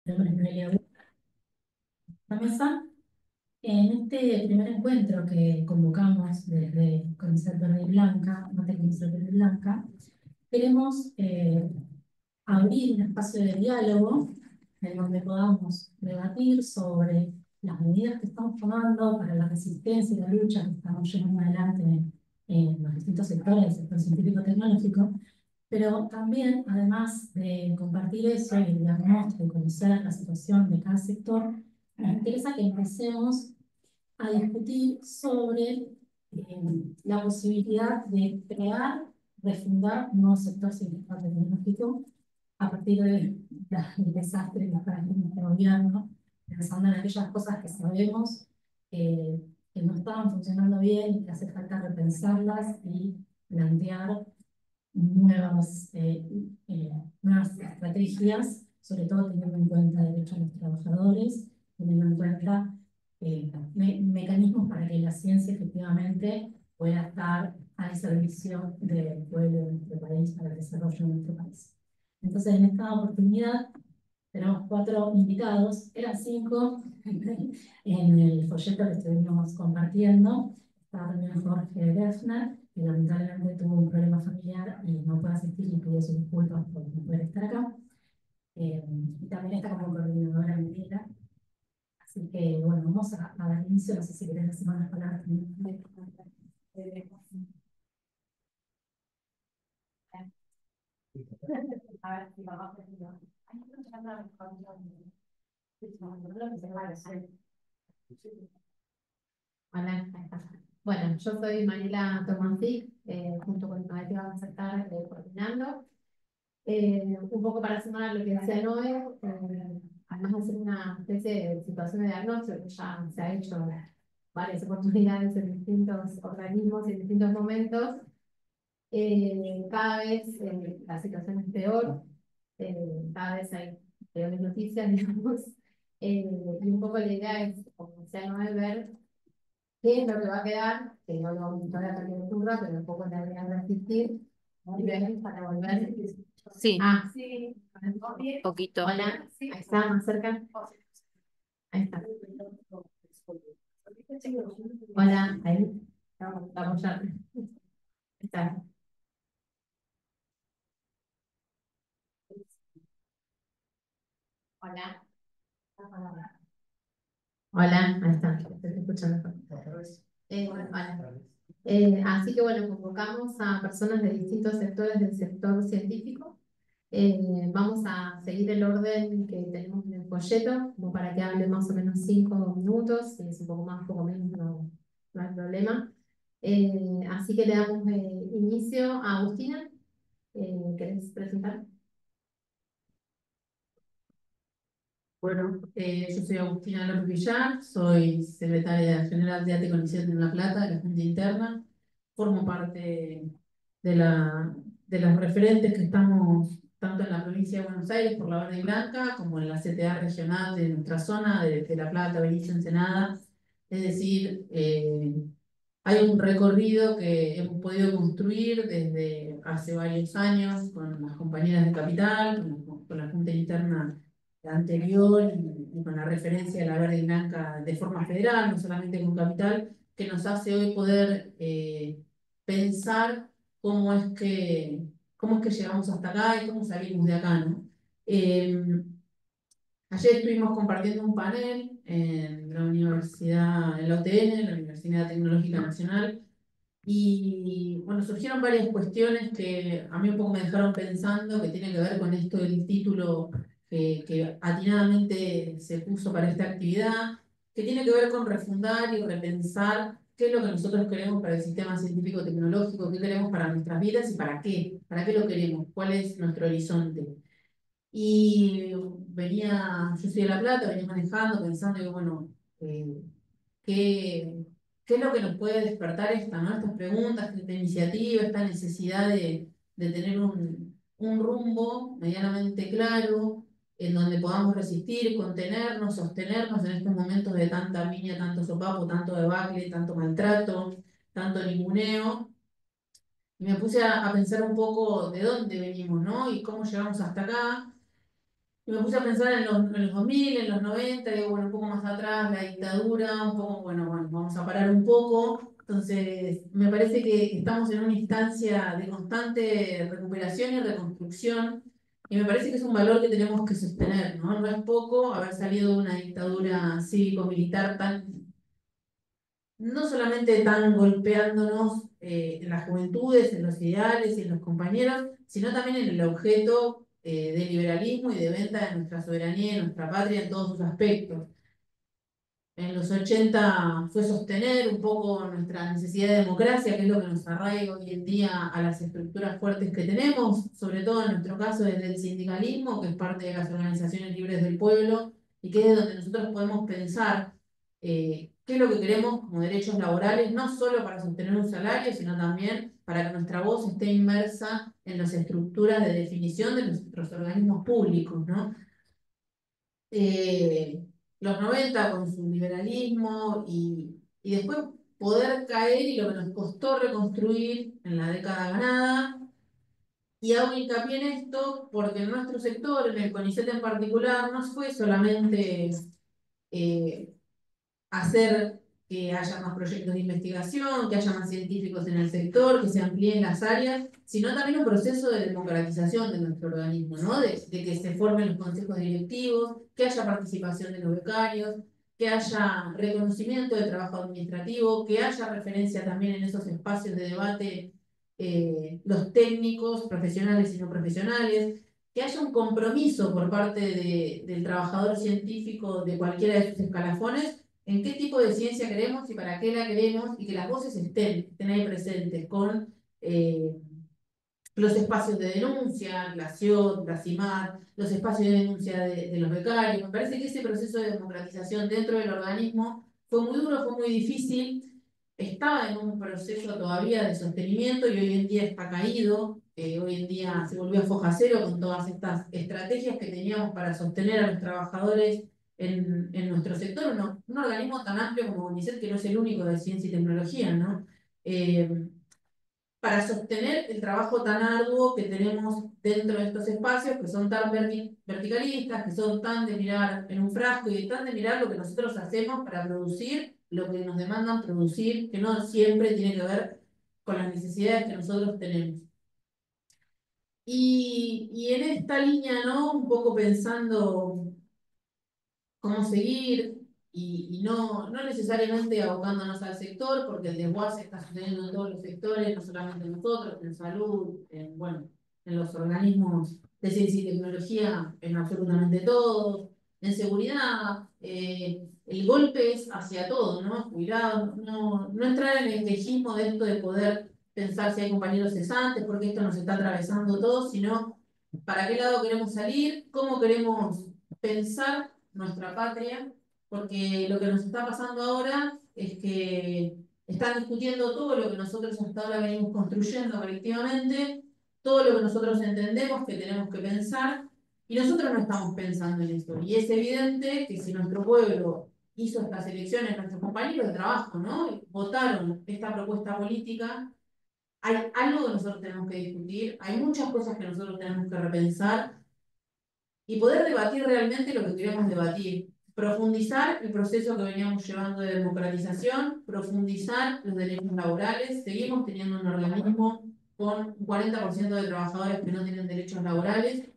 La mesa. En este primer encuentro que convocamos desde Comisar Verde y Blanca, Mate Comisar Verde y Blanca, queremos abrir un espacio de diálogo en donde podamos debatir sobre las medidas que estamos tomando para la resistencia y la lucha que estamos llevando adelante en los distintos sectores del sector científico-tecnológico, pero también, además de compartir eso y el diagnóstico y conocer la situación de cada sector, nos interesa que empecemos a discutir sobre la posibilidad de crear, refundar un nuevo sector científico-tecnológico a partir del desastre y las prácticas de gobierno, pensando en aquellas cosas que sabemos que no estaban funcionando bien y que hace falta repensarlas y plantear nuevas, nuevas estrategias, sobre todo teniendo en cuenta derechos de los trabajadores, teniendo en cuenta mecanismos para que la ciencia efectivamente pueda estar al servicio del pueblo de nuestro país, para el desarrollo de nuestro país. Entonces, en esta oportunidad tenemos 4 invitados, eran 5 en el folleto que estuvimos compartiendo. Está también Jorge Defner, que lamentablemente tuvo un problema familiar y no puede asistir y pide sus disculpas por no poder estar acá. Y también está como coordinadora Miguela. Así que, bueno, vamos a dar inicio. No sé si querés decir unas palabras también. A ver, si vamos a decir. Hola, ahí está. Bueno, yo soy Mariela Tomantic, junto con Noé que vamos a estar coordinando. Un poco para sumar a lo que decía Noé, además de hacer una especie de situación de diagnóstico que ya se ha hecho varias oportunidades en distintos organismos y en distintos momentos, cada vez la situación es peor, cada vez hay peores noticias, digamos, y un poco la idea es, como decía Noé, ver qué es lo que va a quedar, que no lo todavía también ocurra, pero un poco la idea de asistir, y ver para volver. Sí, Sí, poquito. hola, ahí está, más cerca, ahí está. Hola, ahí, vamos ya. Ahí está. Hola. Hola, ahí está, te estoy escuchando. Hola. Así que bueno, convocamos a personas de distintos sectores del sector científico. Vamos a seguir el orden que tenemos en el folleto, como para que hable más o menos 5 minutos, si es un poco más, un poco menos, no hay problema. Así que le damos inicio a Agustina. ¿Querés presentar? Bueno, yo soy Agustina López Villar, soy secretaria general de Arte y Condiciones en La Plata, de la Junta Interna. Formo parte de, la, de las referentes que estamos tanto en la provincia de Buenos Aires por la Verde y Blanca, como en la CTA regional de nuestra zona, de La Plata, Berizo, Ensenada. Es decir, hay un recorrido que hemos podido construir desde hace varios años con las compañeras de Capital, con la Junta Interna anterior y con la referencia de la Verde y Blanca de forma federal, no solamente con Capital, que nos hace hoy poder pensar cómo es que llegamos hasta acá y cómo salimos de acá, ¿no? Eh, Ayer estuvimos compartiendo un panel en la universidad, en la UTN, la Universidad Tecnológica Nacional, y bueno, surgieron varias cuestiones que a mí un poco me dejaron pensando, que tiene que ver con esto del título que atinadamente se puso para esta actividad, que tiene que ver con refundar y repensar qué es lo que nosotros queremos para el sistema científico-tecnológico, qué queremos para nuestras vidas y para qué lo queremos, cuál es nuestro horizonte. Y yo soy de La Plata, venía manejando, pensando, que bueno, eh, ¿qué, qué es lo que nos puede despertar ¿no? Estas preguntas, esta iniciativa, esta necesidad de tener un rumbo medianamente claro, en donde podamos resistir, contenernos, sostenernos en estos momentos de tanta piña, tanto sopapo, tanto debacle, tanto maltrato, tanto ninguneo? Y me puse a pensar un poco de dónde venimos, ¿no? Y cómo llegamos hasta acá. Y me puse a pensar en los 2000, en los 90, digo, bueno, un poco más atrás, la dictadura, un poco, bueno, vamos a parar un poco. Entonces, me parece que estamos en una instancia de constante recuperación y reconstrucción, y me parece que es un valor que tenemos que sostener, ¿no? No es poco haber salido de una dictadura cívico-militar no solamente tan golpeándonos en las juventudes, en los ideales y en los compañeros, sino también en el objeto de liberalismo y de venta de nuestra soberanía y de nuestra patria en todos sus aspectos. En los 80 fue sostener un poco nuestra necesidad de democracia, que es lo que nos arraiga hoy en día a las estructuras fuertes que tenemos, sobre todo en nuestro caso desde el sindicalismo, que es parte de las organizaciones libres del pueblo, y que es donde nosotros podemos pensar qué es lo que queremos como derechos laborales, no solo para sostener un salario, sino también para que nuestra voz esté inmersa en las estructuras de definición de nuestros organismos públicos, ¿no? eh, los 90 con su liberalismo y después poder caer y lo que nos costó reconstruir en la década ganada. Y hago hincapié en esto porque en nuestro sector, en el CONICET en particular, no fue solamente eh, hacer que haya más proyectos de investigación, que haya más científicos en el sector, que se amplíen las áreas, sino también un proceso de democratización de nuestro organismo, ¿no? De que se formen los consejos directivos, que haya participación de los becarios, que haya reconocimiento del trabajo administrativo, que haya referencia también en esos espacios de debate los técnicos, profesionales y no profesionales, que haya un compromiso por parte del trabajador científico de cualquiera de sus escalafones en qué tipo de ciencia queremos y para qué la queremos, y que las voces estén ahí presentes con los espacios de denuncia, la CIOT, la CIMAD, los espacios de denuncia de los becarios. Me parece que ese proceso de democratización dentro del organismo fue muy duro, fue muy difícil, estaba en un proceso todavía de sostenimiento y hoy en día está caído. Hoy en día se volvió a foja cero con todas estas estrategias que teníamos para sostener a los trabajadores en nuestro sector, un organismo tan amplio como UNICEF, que no es el único de ciencia y tecnología, ¿no? Para sostener el trabajo tan arduo que tenemos dentro de estos espacios, que son tan verticalistas, que son tan de mirar en un frasco y tan de mirar lo que nosotros hacemos para producir lo que nos demandan producir, que no siempre tiene que ver con las necesidades que nosotros tenemos. Y en esta línea, ¿no? Un poco pensando cómo seguir y no necesariamente abocándonos al sector, porque el desguace está sucediendo en todos los sectores, no solamente en nosotros, en salud, bueno, en los organismos de ciencia y tecnología, en absolutamente todos, en seguridad, el golpe es hacia todo, ¿no? Cuidado, no entrar en el espejismo de esto de poder pensar si hay compañeros cesantes, porque esto nos está atravesando todo, sino para qué lado queremos salir, cómo queremos pensar nuestra patria, porque lo que nos está pasando ahora es que están discutiendo todo lo que nosotros hasta ahora venimos construyendo colectivamente, todo lo que nosotros entendemos que tenemos que pensar, y nosotros no estamos pensando en eso. Y es evidente que si nuestro pueblo hizo estas elecciones, nuestros compañeros de trabajo, ¿no? Votaron esta propuesta política, hay algo que nosotros tenemos que discutir, hay muchas cosas que nosotros tenemos que repensar, y poder debatir realmente lo que queremos debatir. Profundizar el proceso que veníamos llevando de democratización, profundizar los derechos laborales. Seguimos teniendo un organismo con un 40% de trabajadores que no tienen derechos laborales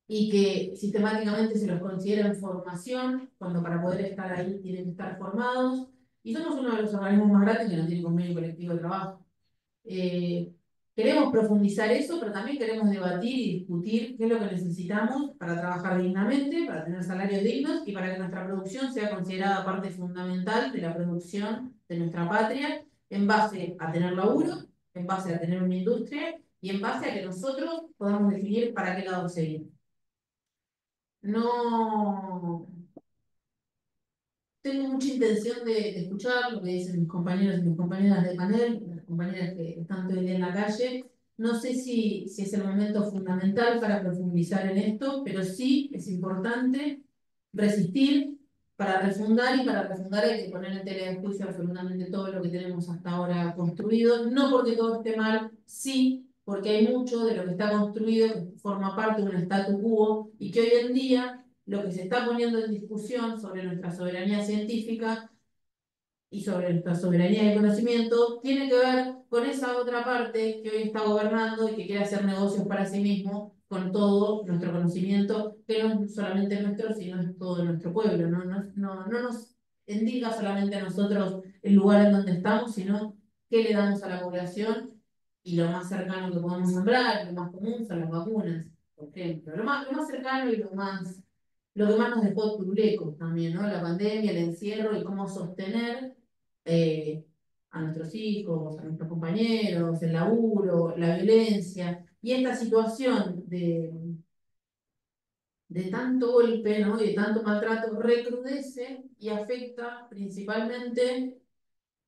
y que sistemáticamente se los considera en formación, cuando para poder estar ahí tienen que estar formados. Y somos uno de los organismos más grandes que no tiene convenio colectivo de trabajo. Eh, Queremos profundizar eso, pero también queremos debatir y discutir qué es lo que necesitamos para trabajar dignamente, para tener salarios dignos y para que nuestra producción sea considerada parte fundamental de la producción de nuestra patria, en base a tener laburo, en base a tener una industria y en base a que nosotros podamos definir para qué lado seguir. No tengo mucha intención de escuchar lo que dicen mis compañeros y mis compañeras de panel, las compañeras que están todo el día en la calle. No sé si es el momento fundamental para profundizar en esto, pero sí es importante resistir para refundar, y para refundar hay que poner en tela de juicio absolutamente todo lo que tenemos hasta ahora construido, no porque todo esté mal, sí porque hay mucho de lo que está construido que forma parte de un statu quo y que hoy en día lo que se está poniendo en discusión sobre nuestra soberanía científica y sobre nuestra soberanía de conocimiento tiene que ver con esa otra parte que hoy está gobernando y que quiere hacer negocios para sí mismo con todo nuestro conocimiento, que no es solamente nuestro, sino es todo nuestro pueblo. No nos indica solamente a nosotros el lugar en donde estamos, sino qué le damos a la población y lo más cercano que podemos nombrar, lo más común son las vacunas, por ejemplo. Lo más cercano y lo que más nos dejó Turulecos también, ¿no? La pandemia, el encierro y cómo sostener a nuestros hijos, a nuestros compañeros, el laburo, la violencia. Y esta situación de tanto golpe, ¿no? Y de tanto maltrato recrudece y afecta principalmente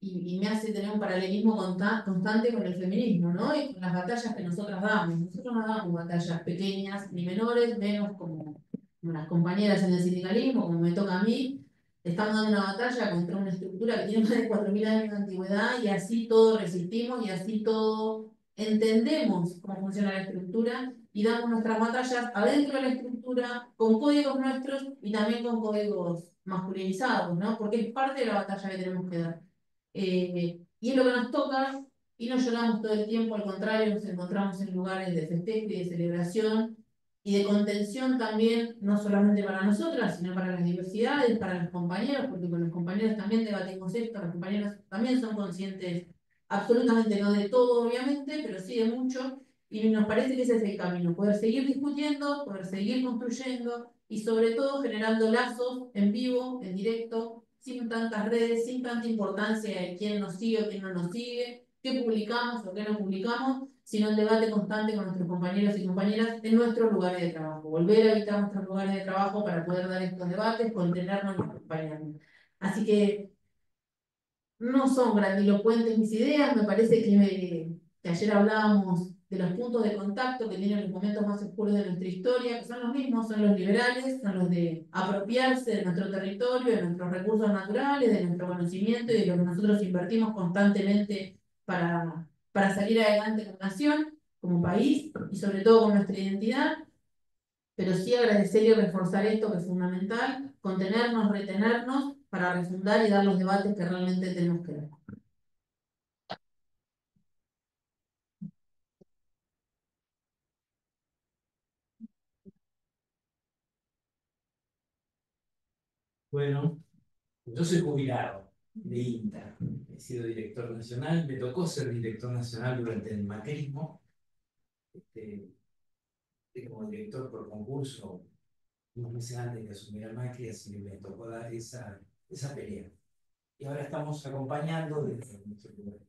y me hace tener un paralelismo constante con el feminismo, ¿no? Y con las batallas que nosotras damos. Nosotros no damos batallas pequeñas ni menores, menos como las compañeras en el sindicalismo, como me toca a mí. Estamos dando una batalla contra una estructura que tiene más de 4.000 años de antigüedad y así todo resistimos y así todo entendemos cómo funciona la estructura y damos nuestras batallas adentro de la estructura con códigos nuestros y también con códigos masculinizados, ¿no? Porque es parte de la batalla que tenemos que dar. Y es lo que nos toca, y no lloramos todo el tiempo, al contrario, nos encontramos en lugares de festejo y de celebración y de contención también, no solamente para nosotras, sino para las diversidades, para los compañeros, porque con los compañeros también debatimos esto, los compañeros también son conscientes, absolutamente no de todo, obviamente, pero sí de mucho, y nos parece que ese es el camino, poder seguir discutiendo, poder seguir construyendo y sobre todo generando lazos en vivo, en directo, sin tantas redes, sin tanta importancia de quién nos sigue o quién no nos sigue, qué publicamos o qué no publicamos, sino el debate constante con nuestros compañeros y compañeras en nuestros lugares de trabajo. Volver a habitar nuestros lugares de trabajo para poder dar estos debates, contenernos y acompañarnos. Así que no son grandilocuentes mis ideas, me parece que ayer hablábamos de los puntos de contacto que tienen los momentos más oscuros de nuestra historia, que son los mismos, son los liberales, son los de apropiarse de nuestro territorio, de nuestros recursos naturales, de nuestro conocimiento y de lo que nosotros invertimos constantemente para salir adelante como nación, como país y sobre todo con nuestra identidad, pero sí agradecer y reforzar esto que es fundamental, contenernos, retenernos para refundar y dar los debates que realmente tenemos que dar. Bueno, yo soy jubilado de INTA, he sido director nacional, me tocó ser director nacional durante el macrismo, como director por concurso unos meses antes de asumir a Macri, así que me tocó dar esa pelea. Y ahora estamos acompañando desde nuestro lugar.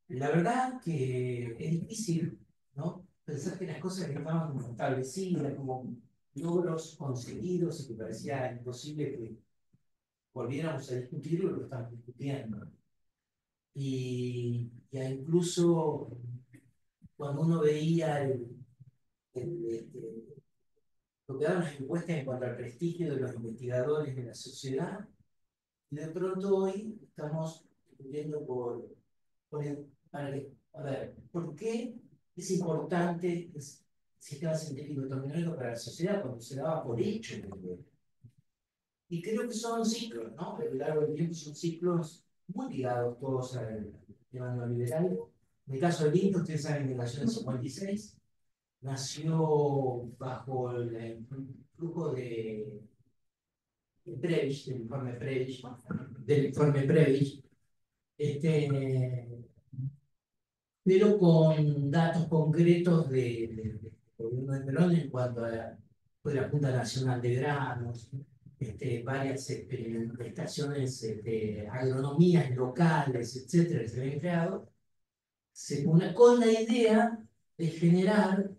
La verdad que es difícil, ¿no? Pensar que las cosas que estaban como establecidas, como logros conseguidos y que parecía imposible que volviéramos a discutir lo que estamos discutiendo. Y ya incluso cuando uno veía lo que daban las encuestas en cuanto al prestigio de los investigadores de la sociedad, y de pronto hoy estamos discutiendo a ver, ¿por qué es importante el sistema científico tecnológico para la sociedad cuando se daba por hecho? Y creo que son ciclos, ¿no? A lo largo del tiempo son ciclos muy ligados todos al tema neoliberal. En el caso del INTA, ustedes saben que nació en el 56, nació bajo el flujo de Prebisch, del informe Prebisch, pero con datos concretos del gobierno de Perón en cuanto a la Junta Nacional de Granos, varias experimentaciones, agronomías locales, etcétera, que se habían creado, con la idea de generar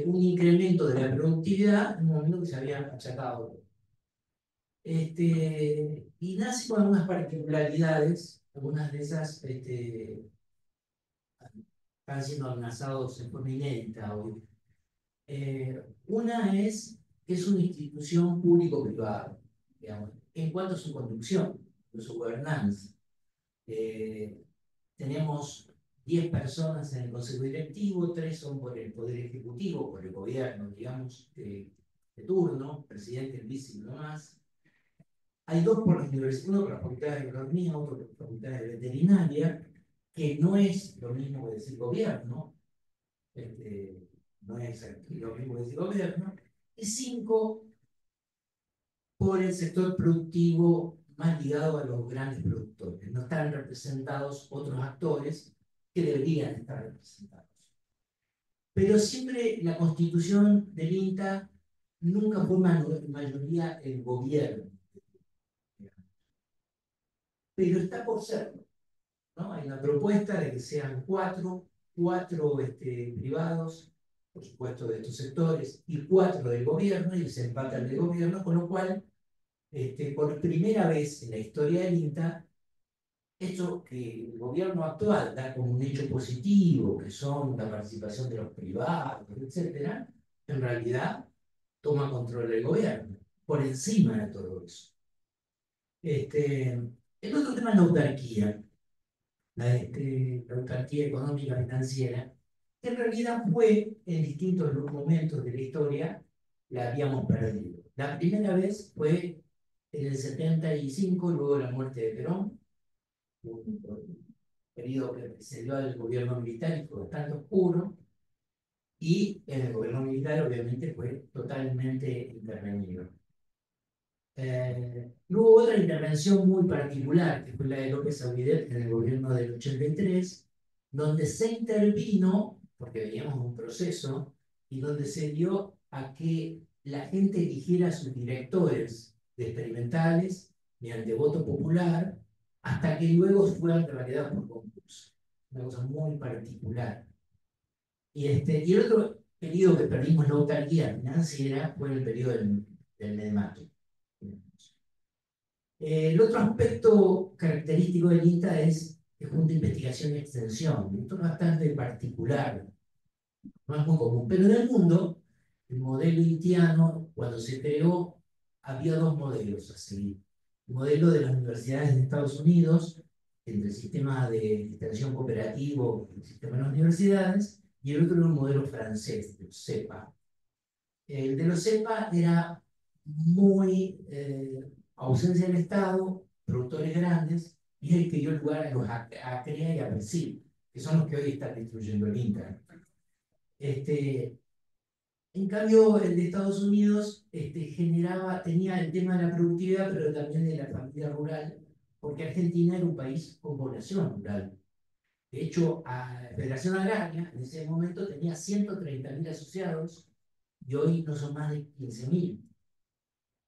un incremento de la productividad en un momento que se había achacado. Y nace con algunas particularidades, algunas de esas están siendo amenazados en forma inédita hoy. Una es que es una institución público-privada, digamos, en cuanto a su conducción, de su gobernanza. Tenemos 10 personas en el Consejo Directivo, 3 son por el Poder Ejecutivo, por el gobierno, digamos, de turno, presidente, el vice y uno más. Hay 2 por la universidad, uno por la Facultad de Agronomía, otro por la Facultad de Veterinaria, que no es lo mismo que decir gobierno, no es lo mismo que decir gobierno, y 5 por el sector productivo más ligado a los grandes productores. No están representados otros actores que deberían estar representados. Pero siempre la constitución del INTA nunca fue mayoría el gobierno. Pero está por serlo, ¿no? Hay una propuesta de que sean cuatro privados, por supuesto de estos sectores, y 4 del gobierno, y se empata el del gobierno, con lo cual, por primera vez en la historia del INTA, esto que el gobierno actual da como un hecho positivo, que son la participación de los privados, etcétera, en realidad toma control del gobierno, por encima de todo eso. El otro tema es la autarquía, la autarquía económica financiera, que en realidad fue en distintos momentos de la historia, la habíamos perdido. La primera vez fue en el 75, luego de la muerte de Perón, un periodo que precedió al gobierno militar y fue bastante oscuro, y en el gobierno militar obviamente fue totalmente intervenido. Hubo otra intervención muy particular, que fue la de López Aguilar en el gobierno del 83, donde se intervino, porque veníamos un proceso, y donde se dio a que la gente eligiera a sus directores de experimentales mediante voto popular, hasta que luego fueran revalidados por concurso. Una cosa muy particular. Y el otro periodo que perdimos la autarquía financiera fue el periodo del Medemato. El otro aspecto característico del INTA es que junta investigación y extensión. Esto es bastante particular, no es muy común. Pero en el mundo, el modelo intiano, cuando se creó, había 2 modelos a seguir. El modelo de las universidades de Estados Unidos, entre el sistema de extensión cooperativo y el sistema de las universidades, y el otro era un modelo francés, el CEPA. El de los CEPA era muy ausencia del Estado, productores grandes, y es el que dio lugar a los ACREA y a PERSIL, que son los que hoy están destruyendo el Internet. En cambio, el de Estados Unidos tenía el tema de la productividad, pero también de la familia rural, porque Argentina era un país con población rural. De hecho, la Federación Agraria en ese momento tenía 130.000 asociados y hoy no son más de 15.000.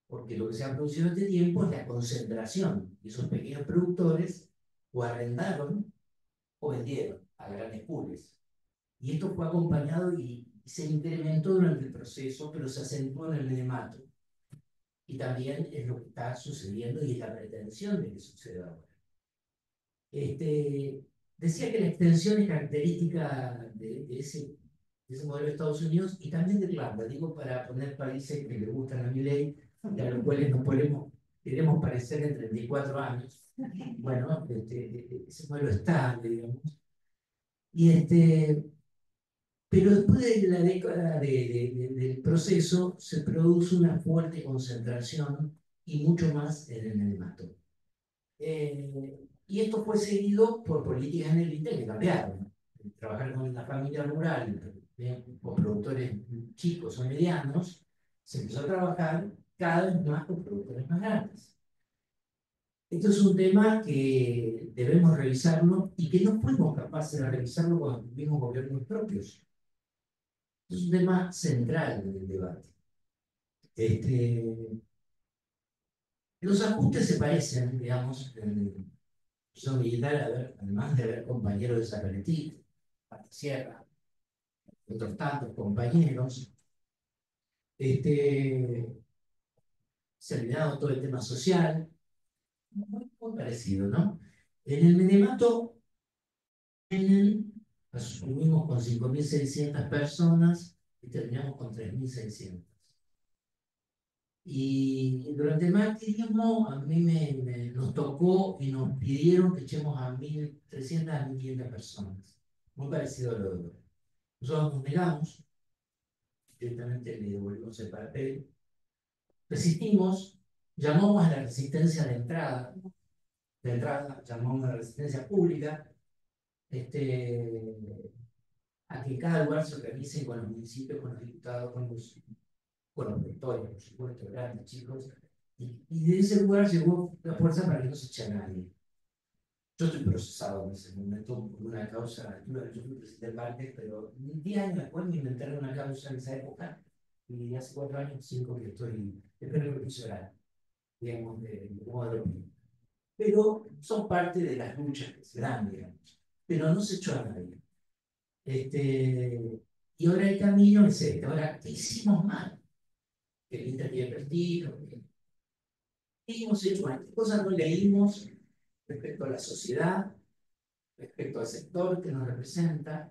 Porque lo que se ha producido en este tiempo es la concentración. Y esos pequeños productores o arrendaron o vendieron a grandes pools. Y esto fue acompañado y se incrementó durante el proceso, pero se acentuó en el Medemato. Y también es lo que está sucediendo y es la pretensión de que suceda ahora. Decía que la extensión es característica de ese modelo de Estados Unidos y también de Irlanda, digo para poner países que le gustan a mi ley, y a los cuales nos queremos parecer en 34 años. Bueno, ese modelo estable, digamos. Pero después de la década del proceso se produce una fuerte concentración y mucho más en el Medemato. Y esto fue seguido por políticas en el INTA que cambiaron. Trabajar con la familia rural, con productores chicos o medianos, se empezó a trabajar cada vez más con productores más grandes. Esto es un tema que debemos revisarlo y que no fuimos capaces de revisarlo cuando tuvimos gobiernos propios. Es un tema central del debate. Los ajustes se parecen, digamos, son militar, además de haber compañeros de Zacaretí, Pata Sierra, otros tantos compañeros. Se ha olvidado todo el tema social, muy parecido, ¿no? En el Medemato asumimos con 5.600 personas y terminamos con 3.600. Y durante el macrismo a mí nos tocó y nos pidieron que echemos a 1.300 a 1.500 personas. muy parecido a lo de ahora. Nosotros nos negamos, directamente le devolvimos el papel, resistimos, llamamos a la resistencia de entrada llamamos a la resistencia pública, a que cada lugar se organice con los municipios, con los diputados, con los rectores, por supuesto, grandes, chicos, y de ese lugar llegó la fuerza para que no se eche a nadie. Yo estoy procesado en ese momento por una causa, yo fui presidente del parque, pero 10 años después me inventaron una causa en esa época, y hace 4 años, 5 que estoy, espero profesional, digamos, de modo de opinión. Pero son parte de las luchas que se dan, digamos, pero no se echó a nadie. Y ahora el camino es este. Ahora, ¿qué hicimos mal? Que el Inter tiene prestigio. ¿Qué hemos hecho mal? ¿Qué cosas no leímos respecto a la sociedad, respecto al sector que nos representa?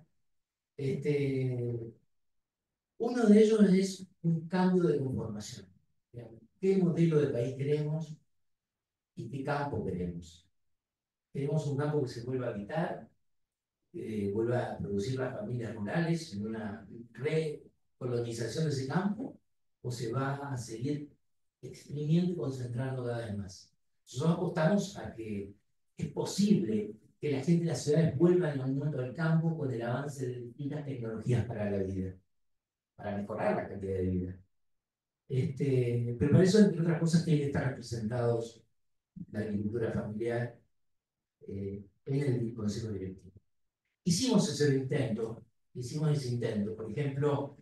Uno de ellos es un cambio de conformación. Digamos, ¿qué modelo de país queremos y qué campo queremos? Queremos un campo que se vuelva a habitar, vuelva a producir las familias rurales en una recolonización de ese campo, o se va a seguir exprimiendo y concentrando cada vez más. Nosotros apostamos a que es posible que la gente de las ciudades vuelva en un mundo del campo con el avance de distintas tecnologías para la vida, para mejorar la calidad de vida. Pero para eso, entre otras cosas, tiene que estar representados la agricultura familiar en el Consejo Directivo. Hicimos ese intento, por ejemplo,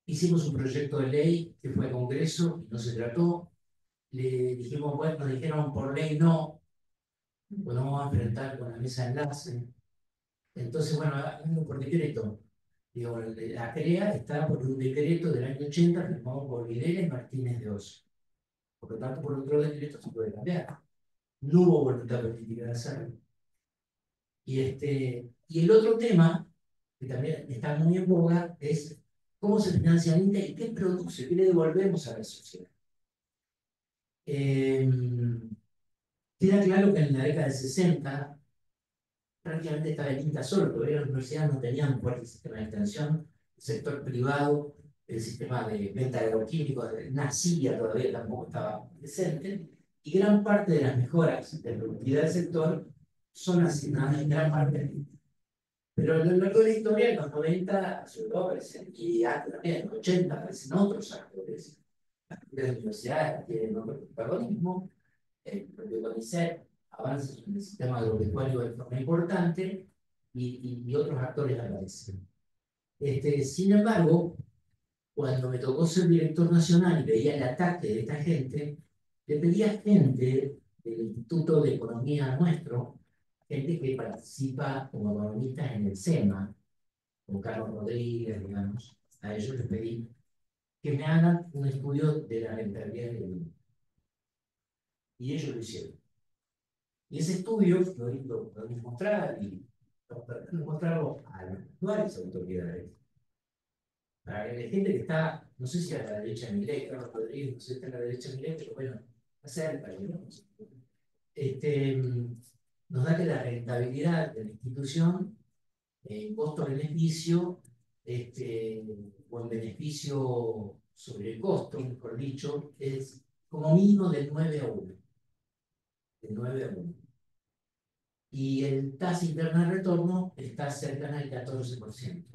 hicimos un proyecto de ley que fue al Congreso y no se trató, le dijimos, bueno, nos dijeron por ley no, pues nos vamos a enfrentar con la mesa de enlace, entonces bueno, hagámoslo por decreto. Digo, la CREA está por un decreto del año 80 firmado por Videla y Martínez de Oz. Por lo tanto, por otro decreto se puede cambiar. No hubo voluntad política de hacerlo. Y el otro tema, que también está muy en boga, es cómo se financia el INTA y qué produce, qué le devolvemos a la sociedad. Queda claro que en la década de 60 prácticamente estaba el INTA solo, porque las universidades no tenían un fuerte sistema de extensión, el sector privado, el sistema de venta de agroquímicos nacía todavía, tampoco estaba presente, y gran parte de las mejoras de productividad del sector son asignadas en gran parte al INTA. Pero a lo largo de la historia, en los 90, sobre todo aparecen, y antes también en los 80 aparecen otros actores. Las propias universidades tienen otro protagonismo, el propio CONICET avanza en el sistema agropecuario de forma importante, y otros actores aparecen. Sin embargo, cuando me tocó ser director nacional y veía el ataque de esta gente, le pedía a gente del Instituto de Economía nuestro, gente que participa como economistas en el SEMA, con Carlos Rodríguez, digamos, a ellos les pedí que me hagan un estudio de la rentabilidad del vino. Y ellos lo hicieron. Y ese estudio lo podemos mostrar y mostrarlo a las actuales autoridades. Para que la gente que está, no sé si a la derecha de Milei, Carlos Rodríguez, no sé si está a la derecha de Milei, pero bueno, acerca, digamos. Nos da que la rentabilidad de la institución, costo-beneficio, o en beneficio sobre el costo, mejor dicho, es como mínimo de 9 a 1. De 9 a 1. Y el tasa interna de retorno está cercana al 14%.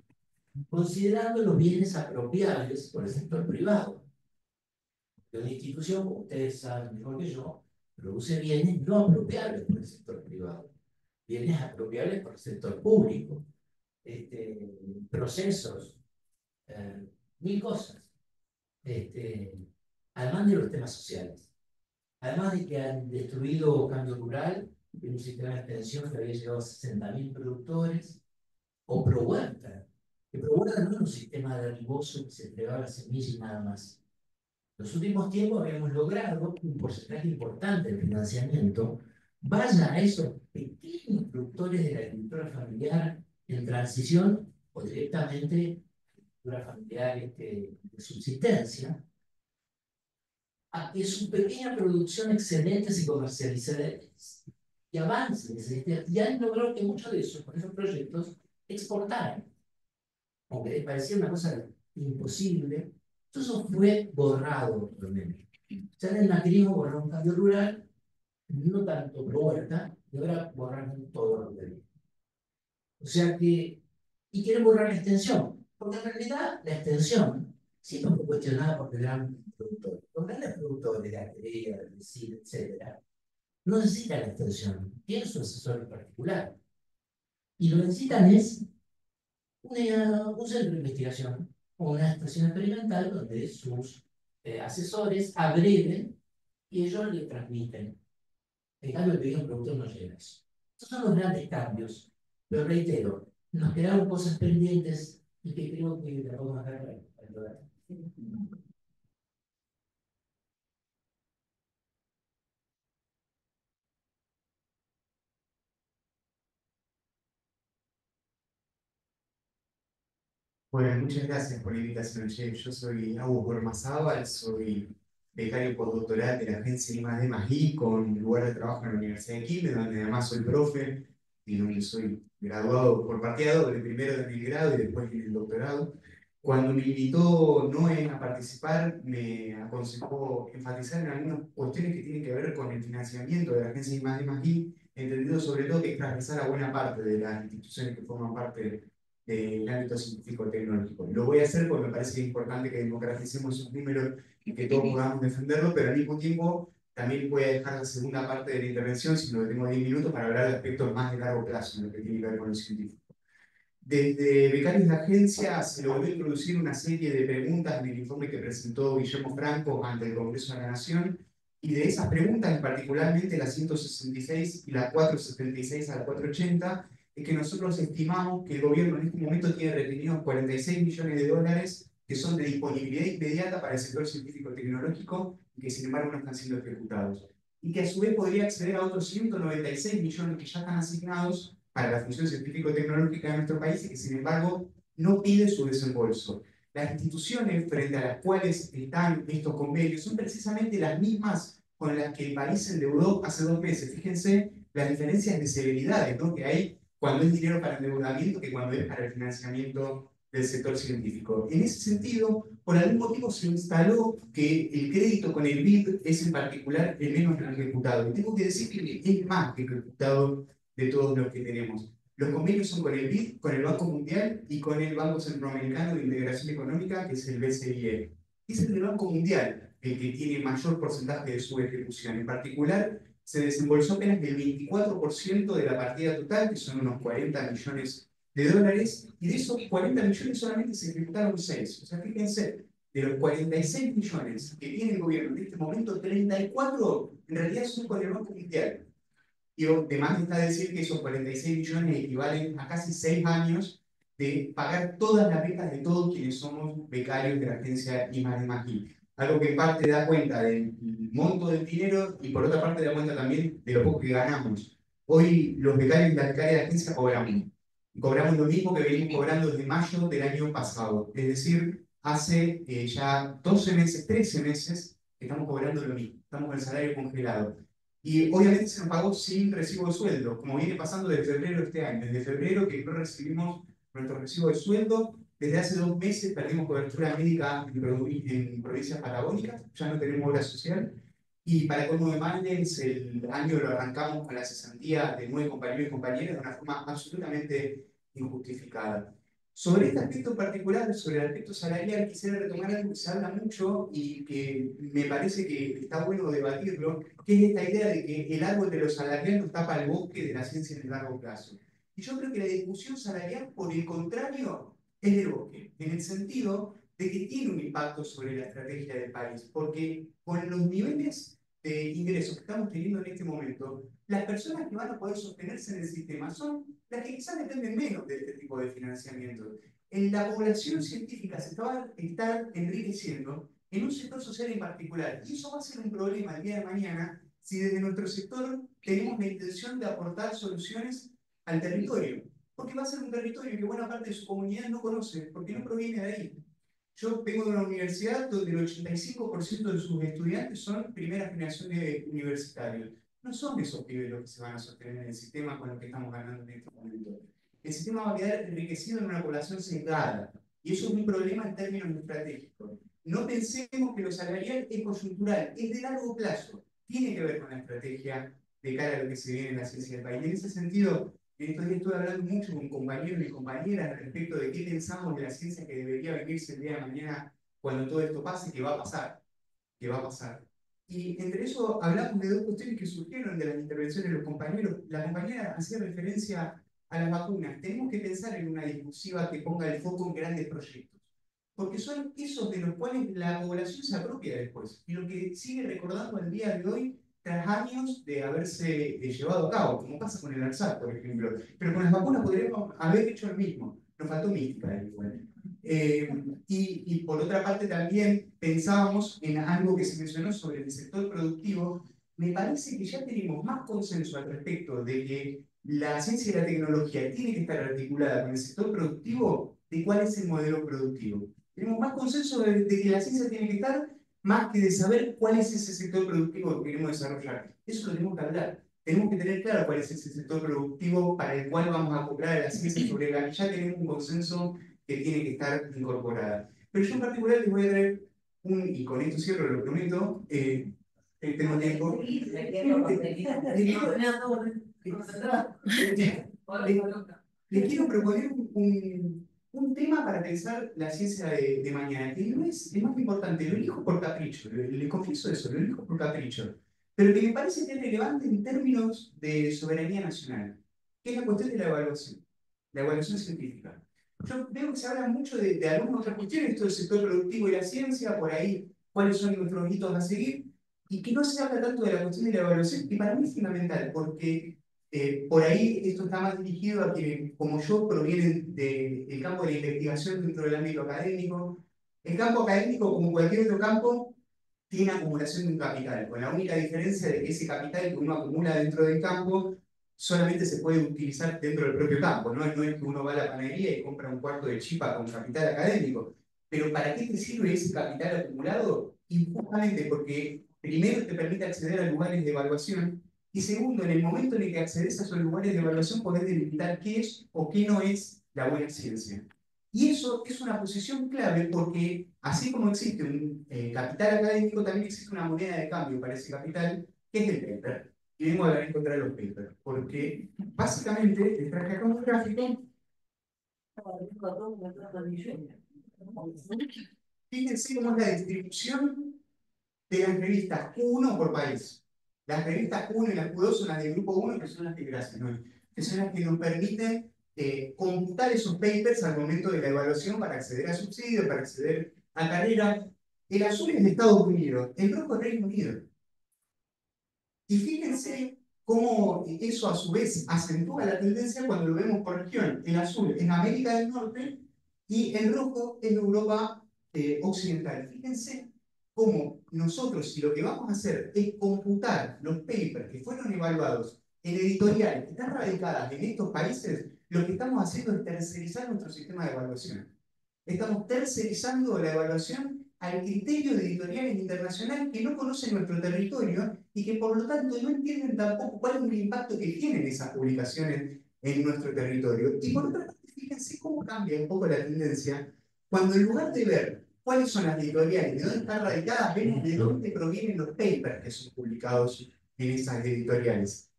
Considerando los bienes apropiables por el sector privado. Que una institución, como ustedes saben mejor que yo, produce bienes no apropiables por el sector privado. Bienes apropiables por el sector público. Procesos, mil cosas. Además de los temas sociales. Además de que han destruido Cambio Rural, en un sistema de extensión que había llegado a 60.000 productores, o ProHuerta, que ProHuerta no era un sistema de riboso que se entregaba la semilla y nada más. En los últimos tiempos habíamos logrado que un porcentaje importante del financiamiento vaya a esos pequeños productores de la agricultura familiar en transición o directamente agricultura familiar de subsistencia, a que su pequeña producción excedente se comercialice y avance. Y han logrado que muchos de esos, con esos proyectos, exportaran, aunque les parecía una cosa imposible. Todo eso fue borrado realmente. Ya en el macrismo borró un cambio rural, no tanto pro huerta, y ahora borraron todo lo que. O sea que, y quieren borrar la extensión, porque en realidad la extensión siempre fue cuestionada por los grandes productores. Los grandes productores de arteria, de cine, etcétera, no necesitan la extensión, tienen su asesor en particular. Y lo que necesitan es un centro de investigación o una estación experimental donde sus asesores abreven y ellos le transmiten. En cambio, el pequeño productor no llega a eso. Estos son los grandes cambios. Pero reitero, nos quedaron cosas pendientes y que creo que la vamos a dejar para lograr. Bueno, muchas gracias por la invitación, Jeff. Yo soy Agus Gormazábal, soy becario postdoctoral de la agencia I+D+I con lugar de trabajo en la Universidad de Quilmes, donde además soy profe y donde soy graduado por partida doble, primero en el grado y después en el doctorado. Cuando me invitó Noé a participar, me aconsejó enfatizar en algunas cuestiones que tienen que ver con el financiamiento de la agencia I+D+I, entendido sobre todo que es transversal a buena parte de las instituciones que forman parte del ámbito científico-tecnológico. Lo voy a hacer porque me parece importante que democraticemos esos números y que todos podamos defenderlo, pero al mismo tiempo también voy a dejar la segunda parte de la intervención, si no tengo 10 minutos, para hablar de aspectos más de largo plazo, en lo que tiene que ver con lo científico. Desde Becarios de Agencia se logró introducir una serie de preguntas en el informe que presentó Guillermo Franco ante el Congreso de la Nación, y de esas preguntas, particularmente la 166 y la 476 a la 480, es que nosotros estimamos que el gobierno en este momento tiene retenidos 46 millones de dólares que son de disponibilidad inmediata para el sector científico-tecnológico y que sin embargo no están siendo ejecutados. Y que a su vez podría acceder a otros 196 millones que ya están asignados para la función científico-tecnológica de nuestro país y que sin embargo no pide su desembolso. Las instituciones frente a las cuales están estos convenios son precisamente las mismas con las que el país se endeudó hace 2 meses. Fíjense las diferencias de severidades, ¿no?, que hay cuando es dinero para endeudamiento que cuando es para el financiamiento del sector científico. En ese sentido, por algún motivo se instaló que el crédito con el BID es en particular el menos ejecutado. Y tengo que decir que es más ejecutado de todos los que tenemos. Los convenios son con el BID, con el Banco Mundial y con el Banco Centroamericano de Integración Económica, que es el BCIE. Es el Banco Mundial el que tiene mayor porcentaje de su ejecución. En particular, se desembolsó apenas el 24% de la partida total, que son unos 40 millones de dólares, y de esos 40 millones solamente se ejecutaron 6. O sea, fíjense, de los 46 millones que tiene el gobierno en este momento, 34 en realidad son con el Banco Mundial. Y además está decir que esos 46 millones equivalen a casi 6 años de pagar todas las becas de todos quienes somos becarios de la agencia I+D+I. Algo que en parte da cuenta del monto del dinero y por otra parte da cuenta también de lo poco que ganamos. Hoy los becarios y las becarias de la agencia cobramos lo mismo que venimos cobrando desde mayo del año pasado. Es decir, hace ya 12 meses, 13 meses que estamos cobrando lo mismo. Estamos con el salario congelado. Y obviamente se nos pagó sin recibo de sueldo, como viene pasando desde febrero de este año. Desde febrero que no recibimos nuestro recibo de sueldo, desde hace 2 meses perdimos cobertura médica en provincias patagónicas, ya no tenemos obra social. Y para colmo de males, el año lo arrancamos con la cesantía de 9 compañeros y compañeras de una forma absolutamente injustificada. Sobre este aspecto particular, sobre el aspecto salarial, quisiera retomar algo que se habla mucho y que me parece que está bueno debatirlo, que es esta idea de que el árbol de los salariales tapa el bosque de la ciencia en el largo plazo. Y yo creo que la discusión salarial, por el contrario, es del bosque, en el sentido de que tiene un impacto sobre la estrategia del país, porque con los niveles de ingresos que estamos teniendo en este momento, las personas que van a poder sostenerse en el sistema son las que quizás dependen menos de este tipo de financiamiento. En la población científica se va a estar enriqueciendo en un sector social en particular, y eso va a ser un problema el día de mañana si desde nuestro sector tenemos la intención de aportar soluciones al territorio, porque va a ser un territorio que buena parte de su comunidad no conoce, porque no proviene de ahí. Yo vengo de una universidad donde el 85% de sus estudiantes son primera generación de universitarios. No son esos pibes los que se van a sostener en el sistema con lo que estamos ganando en este momento. el sistema va a quedar enriquecido en una población sesgada. Y eso es un problema en términos estratégicos. No pensemos que lo salarial es coyuntural, es de largo plazo. Tiene que ver con la estrategia de cara a lo que se viene en la ciencia del país. Y en ese sentido, en estos días estuve hablando mucho con compañeros y compañeras respecto de qué pensamos de la ciencia que debería venirse el día de mañana cuando todo esto pase, que va a pasar, que va a pasar. Y entre eso hablamos de dos cuestiones que surgieron de las intervenciones de los compañeros. La compañera hacía referencia a las vacunas. Tenemos que pensar en una discursiva que ponga el foco en grandes proyectos, porque son esos de los cuales la población se apropia después, y lo que sigue recordando al día de hoy tras años de haberse llevado a cabo, como pasa con el ARSAT, por ejemplo. Pero con las vacunas podríamos haber hecho lo mismo, nos faltó mística ahí, igual. Y por otra parte también pensábamos en algo que se mencionó sobre el sector productivo. Me parece que ya tenemos más consenso al respecto de que la ciencia y la tecnología tiene que estar articulada con el sector productivo, de cuál es el modelo productivo. Tenemos más consenso de que la ciencia tiene que estar, más que de saber cuál es ese sector productivo que queremos desarrollar. Eso lo tenemos que hablar. Tenemos que tener claro cuál es ese sector productivo para el cual vamos a cobrar a la ciencia sobre la que ya tenemos un consenso que tiene que estar incorporada. Pero yo en particular les voy a traer y con esto cierro, lo prometo, tengo tiempo. Les quiero proponer un tema para pensar la ciencia de mañana, que no es el más importante, lo elijo por capricho, les confieso eso, lo elijo por capricho, pero que me parece que es relevante en términos de soberanía nacional, que es la cuestión de la evaluación científica. Yo veo que se habla mucho de algunas otras cuestiones, esto del sector productivo y la ciencia, por ahí, cuáles son nuestros hitos a seguir, y que no se habla tanto de la cuestión de la evaluación, que para mí es fundamental, porque por ahí esto está más dirigido a quienes, como yo, provienen del campo de la investigación dentro del ámbito académico. El campo académico, como cualquier otro campo, tiene acumulación de un capital, con la única diferencia de que ese capital que uno acumula dentro del campo solamente se puede utilizar dentro del propio campo, no es que uno va a la panadería y compra un cuarto de chipa con capital académico. Pero ¿para qué te sirve ese capital acumulado? Y justamente porque primero te permite acceder a lugares de evaluación y segundo, en el momento en el que accedes a esos lugares de evaluación podés delimitar qué es o qué no es la buena ciencia. Y eso es una posición clave porque así como existe un capital académico, también existe una moneda de cambio para ese capital, que es el paper. Y vengo a hablar en contra de los papers, porque básicamente les traje acá un gráfico. Fíjense cómo es la distribución de las revistas Q1 por país. Las revistas Q1 y las Q2 son las del grupo 1, que son las que gracias, ¿no? Que son las que nos permiten computar esos papers al momento de la evaluación para acceder a subsidios, para acceder a carreras. El azul es de Estados Unidos, el rojo es Reino Unido. Y fíjense cómo eso a su vez acentúa la tendencia cuando lo vemos por región. El azul es América del Norte y el rojo es Europa occidental. Fíjense cómo nosotros, si lo que vamos a hacer es computar los papers que fueron evaluados en editoriales que están radicadas en estos países, lo que estamos haciendo es tercerizar nuestro sistema de evaluación. Estamos tercerizando la evaluación al criterio de editoriales internacionales que no conocen nuestro territorio y que por lo tanto no entienden tampoco cuál es el impacto que tienen esas publicaciones en nuestro territorio. Y por otra parte, fíjense cómo cambia un poco la tendencia cuando en lugar de ver cuáles son las editoriales, de dónde están radicadas, vemos de dónde provienen los papers que son publicados en esas editoriales.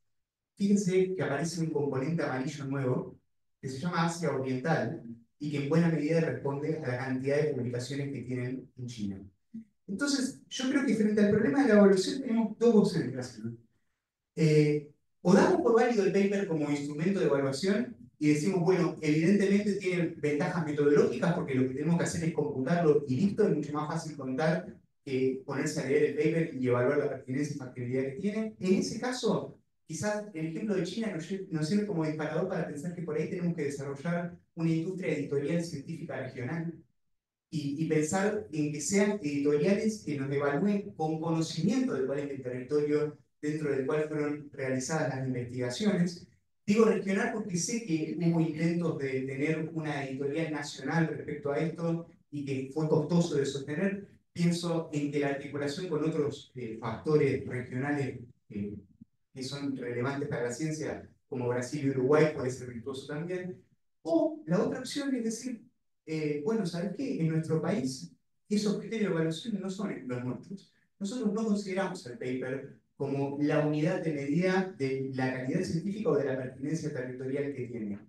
Fíjense que aparece un componente amarillo nuevo que se llama Asia Oriental y que en buena medida responde a la cantidad de publicaciones que tienen en China. Entonces, yo creo que frente al problema de la evaluación tenemos dos opciones. O damos por válido el paper como instrumento de evaluación y decimos, bueno, evidentemente tiene ventajas metodológicas porque lo que tenemos que hacer es computarlo y listo, es mucho más fácil contar que ponerse a leer el paper y evaluar la pertinencia y factibilidad que tiene. En ese caso, quizás el ejemplo de China nos sirve como disparador para pensar que por ahí tenemos que desarrollar una industria editorial científica regional y pensar en que sean editoriales que nos evalúen con conocimiento de cuál es el territorio dentro del cual fueron realizadas las investigaciones. Digo regional porque sé que hubo intentos de tener una editorial nacional respecto a esto y que fue costoso de sostener. Pienso en que la articulación con otros factores regionales que son relevantes para la ciencia, como Brasil y Uruguay, puede ser virtuoso también. O la otra opción es decir, bueno, ¿sabes qué? En nuestro país esos criterios de evaluación no son los nuestros. Nosotros no consideramos el paper como la unidad de medida de la calidad científica o de la pertinencia territorial que tiene.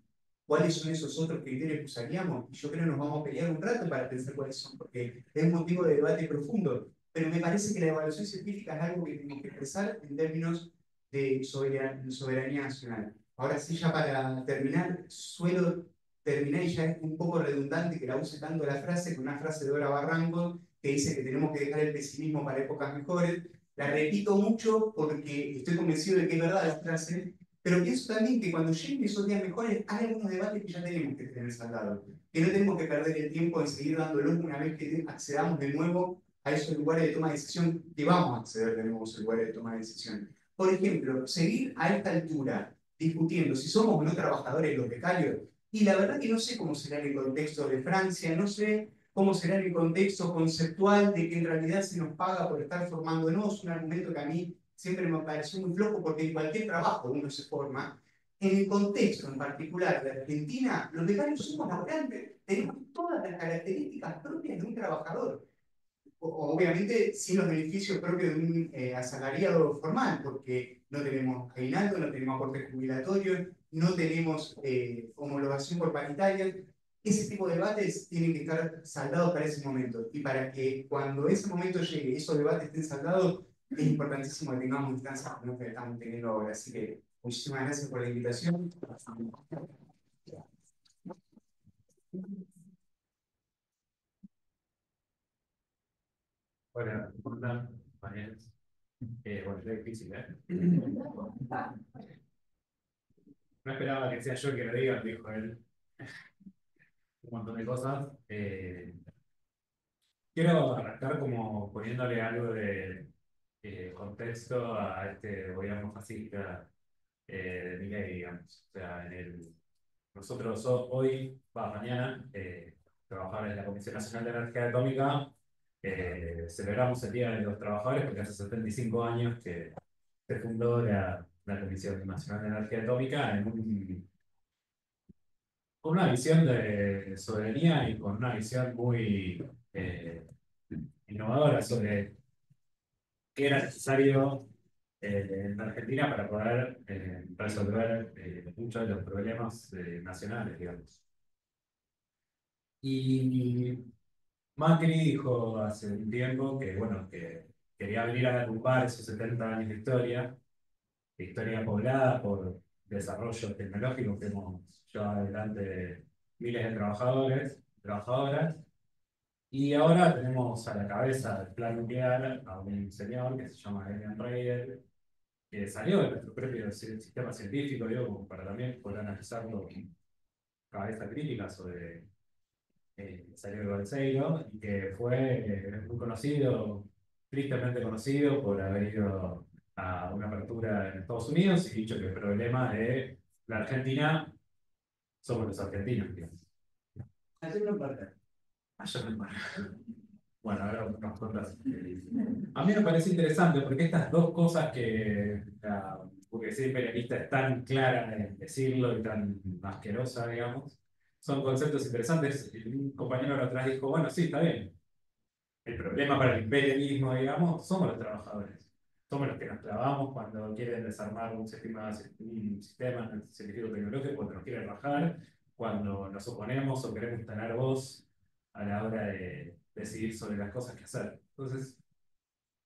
¿Cuáles son esos otros criterios que usaríamos? Y yo creo que nos vamos a pelear un rato para pensar cuáles son, porque es un motivo de debate profundo. Pero me parece que la evaluación científica es algo que tenemos que expresar en términos de soberanía nacional. Ahora sí, ya para terminar, suelo terminar y ya es un poco redundante que la use tanto la frase, con una frase de Dora Barranco que dice que tenemos que dejar el pesimismo para épocas mejores. La repito mucho porque estoy convencido de que es verdad la frase, pero pienso también que cuando lleguen esos días mejores hay algunos debates que ya tenemos que tener saldados, que no tenemos que perder el tiempo en seguir dándolos una vez que accedamos de nuevo a esos lugares de toma de decisión, que vamos a acceder de nuevo a esos lugares de toma de decisión. Por ejemplo, seguir a esta altura discutiendo si somos o no trabajadores los becarios, y la verdad que no sé cómo será en el contexto de Francia, no sé cómo será en el contexto conceptual de que en realidad se nos paga por estar formándonos, un argumento que a mí siempre me pareció muy flojo porque en cualquier trabajo uno se forma. En el contexto en particular de Argentina, los becarios somos laburantes, tenemos todas las características propias de un trabajador. Obviamente sin los beneficios propios de un asalariado formal, porque no tenemos aguinaldo, no tenemos aportes jubilatorios, no tenemos homologación por paritaria. Ese tipo de debates tienen que estar saldados para ese momento. Y para que cuando ese momento llegue, esos debates estén saldados, es importantísimo que tengamos instancias como las que estamos teniendo ahora. Así que muchísimas gracias por la invitación. Hola, ¿cómo están, compañeros? Bueno, es difícil, ¿eh? No esperaba que sea yo el que lo diga, dijo él. Un montón de cosas. Quiero arrancar como poniéndole algo de contexto a este gobierno fascista de Milei, digamos. O sea, nosotros hoy, mañana, trabajadores de la Comisión Nacional de Energía Atómica, celebramos el Día de los Trabajadores porque hace 75 años que se fundó la Comisión Nacional de Energía Atómica con una visión de soberanía y con una visión muy innovadora sobre qué era necesario en Argentina para poder resolver muchos de los problemas nacionales, digamos. Y Macri dijo hace un tiempo que, bueno, que quería venir a derrumbar esos 70 años de historia poblada por desarrollo tecnológico que hemos llevado adelante miles de trabajadores, trabajadoras, y ahora tenemos a la cabeza del plan nuclear a un señor que se llama Elian Reyes, que salió de nuestro propio sistema científico, digo, como para también poder analizarlo con cabeza crítica sobre salió de Balseiro, y que fue muy conocido, tristemente conocido por haber ido a una apertura en Estados Unidos y dicho que el problema de la Argentina somos los argentinos, digamos. Ayer no embarca. Ayer no embarca. Bueno, ahora nos contás. A mí me parece interesante porque estas dos cosas que la burguesía imperialista es tan clara en decirlo y tan asquerosa, digamos, son conceptos interesantes. Un compañero la otra vez dijo, bueno, sí, está bien. El problema para el imperialismo, digamos, somos los trabajadores. Somos los que nos clavamos cuando quieren desarmar un sistema científico tecnológico, cuando nos quieren rajar, cuando nos oponemos o queremos tener voz a la hora de decidir sobre las cosas que hacer. Entonces,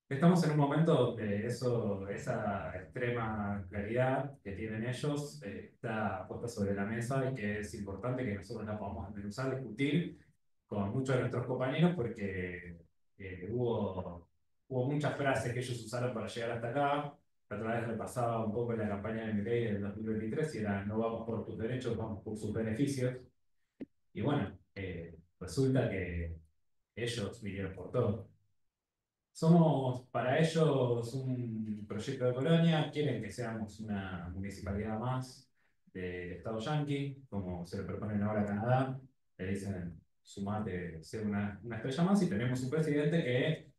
estamos en un momento donde esa extrema claridad que tienen ellos está puesta sobre la mesa y que es importante que nosotros la podamos desmenuzar, discutir con muchos de nuestros compañeros porque hubo muchas frases que ellos usaron para llegar hasta acá. La otra vez repasaba un poco la campaña de Milei del 2023 y era no vamos por tus derechos, vamos por sus beneficios. Y bueno, resulta que ellos vinieron por todo. Somos para ellos un proyecto de colonia, quieren que seamos una municipalidad más del Estado yanqui, como se lo proponen ahora a Canadá, le dicen sumate, ser una estrella más, y tenemos un presidente que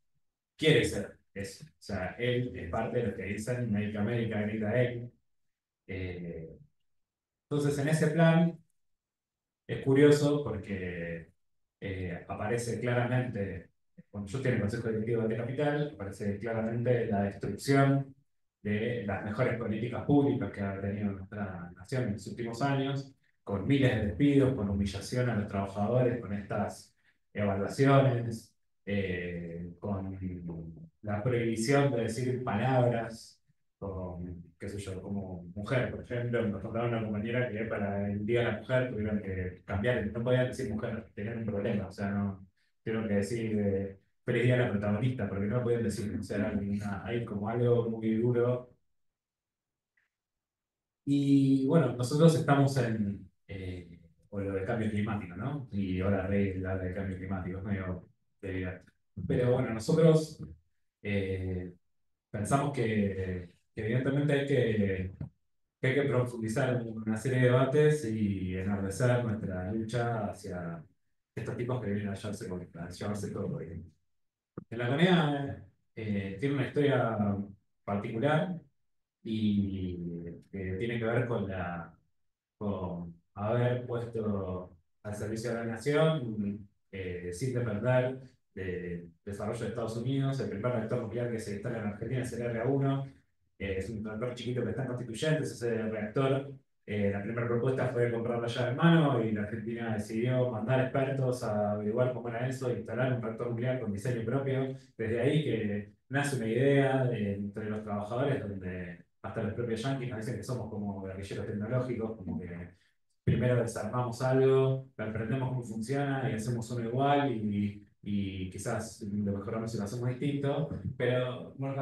quiere ser eso. O sea, él es parte de lo que dicen Make America Great Again. Entonces, en ese plan, Es curioso porque aparece claramente, cuando yo estoy en el Consejo Directivo de Capital, aparece claramente la destrucción de las mejores políticas públicas que ha tenido nuestra nación en los últimos años, con miles de despidos, con humillación a los trabajadores, con estas evaluaciones, con la prohibición de decir palabras, con, qué sé yo, como mujer, por ejemplo, nos contaba una compañera que para el Día de la Mujer tuvieron que cambiar, no podían decir mujer, tenían un problema, o sea, no, tuvieron que decir feliz día a la protagonista, porque no podían decir, o sea, hay como algo muy duro. Y bueno, nosotros estamos con lo de cambio climático, ¿no? Y ahora Rey habla de cambio climático, es medio de. Pero bueno, nosotros eh, pensamos que evidentemente hay que profundizar en una serie de debates y enardecer nuestra lucha hacia estos tipos que vienen a llevarse todo. En la CONEA tiene una historia particular y que tiene que ver con haber puesto al servicio de la nación, sin depender del desarrollo de Estados Unidos. El primer reactor nuclear que se instala en Argentina es el R1, es un reactor chiquito que está en Constituyentes, ese reactor. La primera propuesta fue comprarla ya en mano y la Argentina decidió mandar expertos a averiguar cómo era eso e instalar un reactor nuclear con diseño propio. Desde ahí que nace una idea entre los trabajadores donde hasta los propios yanquis nos dicen que somos como guerrilleros tecnológicos, como que primero desarmamos algo, aprendemos cómo funciona y hacemos uno igual y quizás lo mejoramos y lo hacemos distinto, pero como los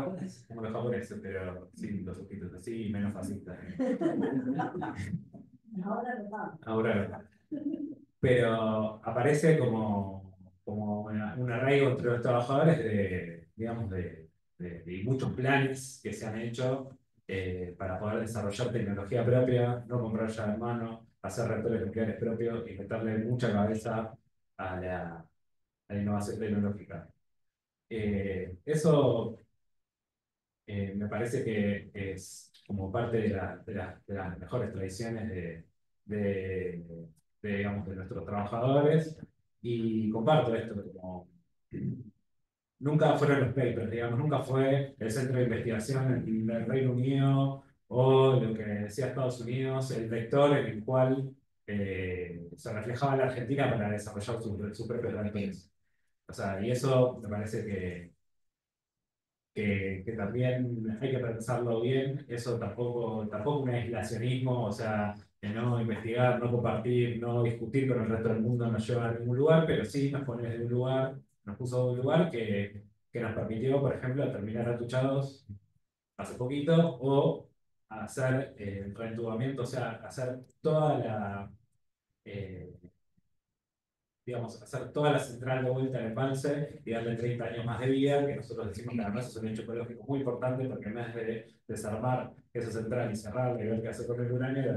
japoneses, pero sin los subtítulos así y menos fascistas. Ahora no. Pero aparece como un arraigo entre los trabajadores digamos, de muchos planes que se han hecho para poder desarrollar tecnología propia, no comprar ya en mano, hacer reactores nucleares propios y meterle mucha cabeza a la innovación tecnológica. Eso me parece que es como parte de las mejores tradiciones de, digamos, de nuestros trabajadores y comparto esto como nunca fueron los papers, digamos, nunca fue el centro de investigación en el Reino Unido o lo que decía Estados Unidos, el vector en el cual se reflejaba la Argentina para desarrollar sus propios reactores. O sea, y eso me parece que también hay que pensarlo bien, eso tampoco un aislacionismo, o sea, de no investigar, no compartir, no discutir con el resto del mundo nos lleva a ningún lugar, pero sí nos pone en un lugar, nos puso en un lugar que nos permitió, por ejemplo, terminar atuchados hace poquito o hacer reentubamiento, o sea, hacer toda eh, digamos, hacer toda la central de vuelta al embalse y darle 30 años más de vida, que nosotros decimos que además es un hecho ecológico muy importante porque en vez de desarmar esa central y cerrarla y ver qué hacer con el uranio,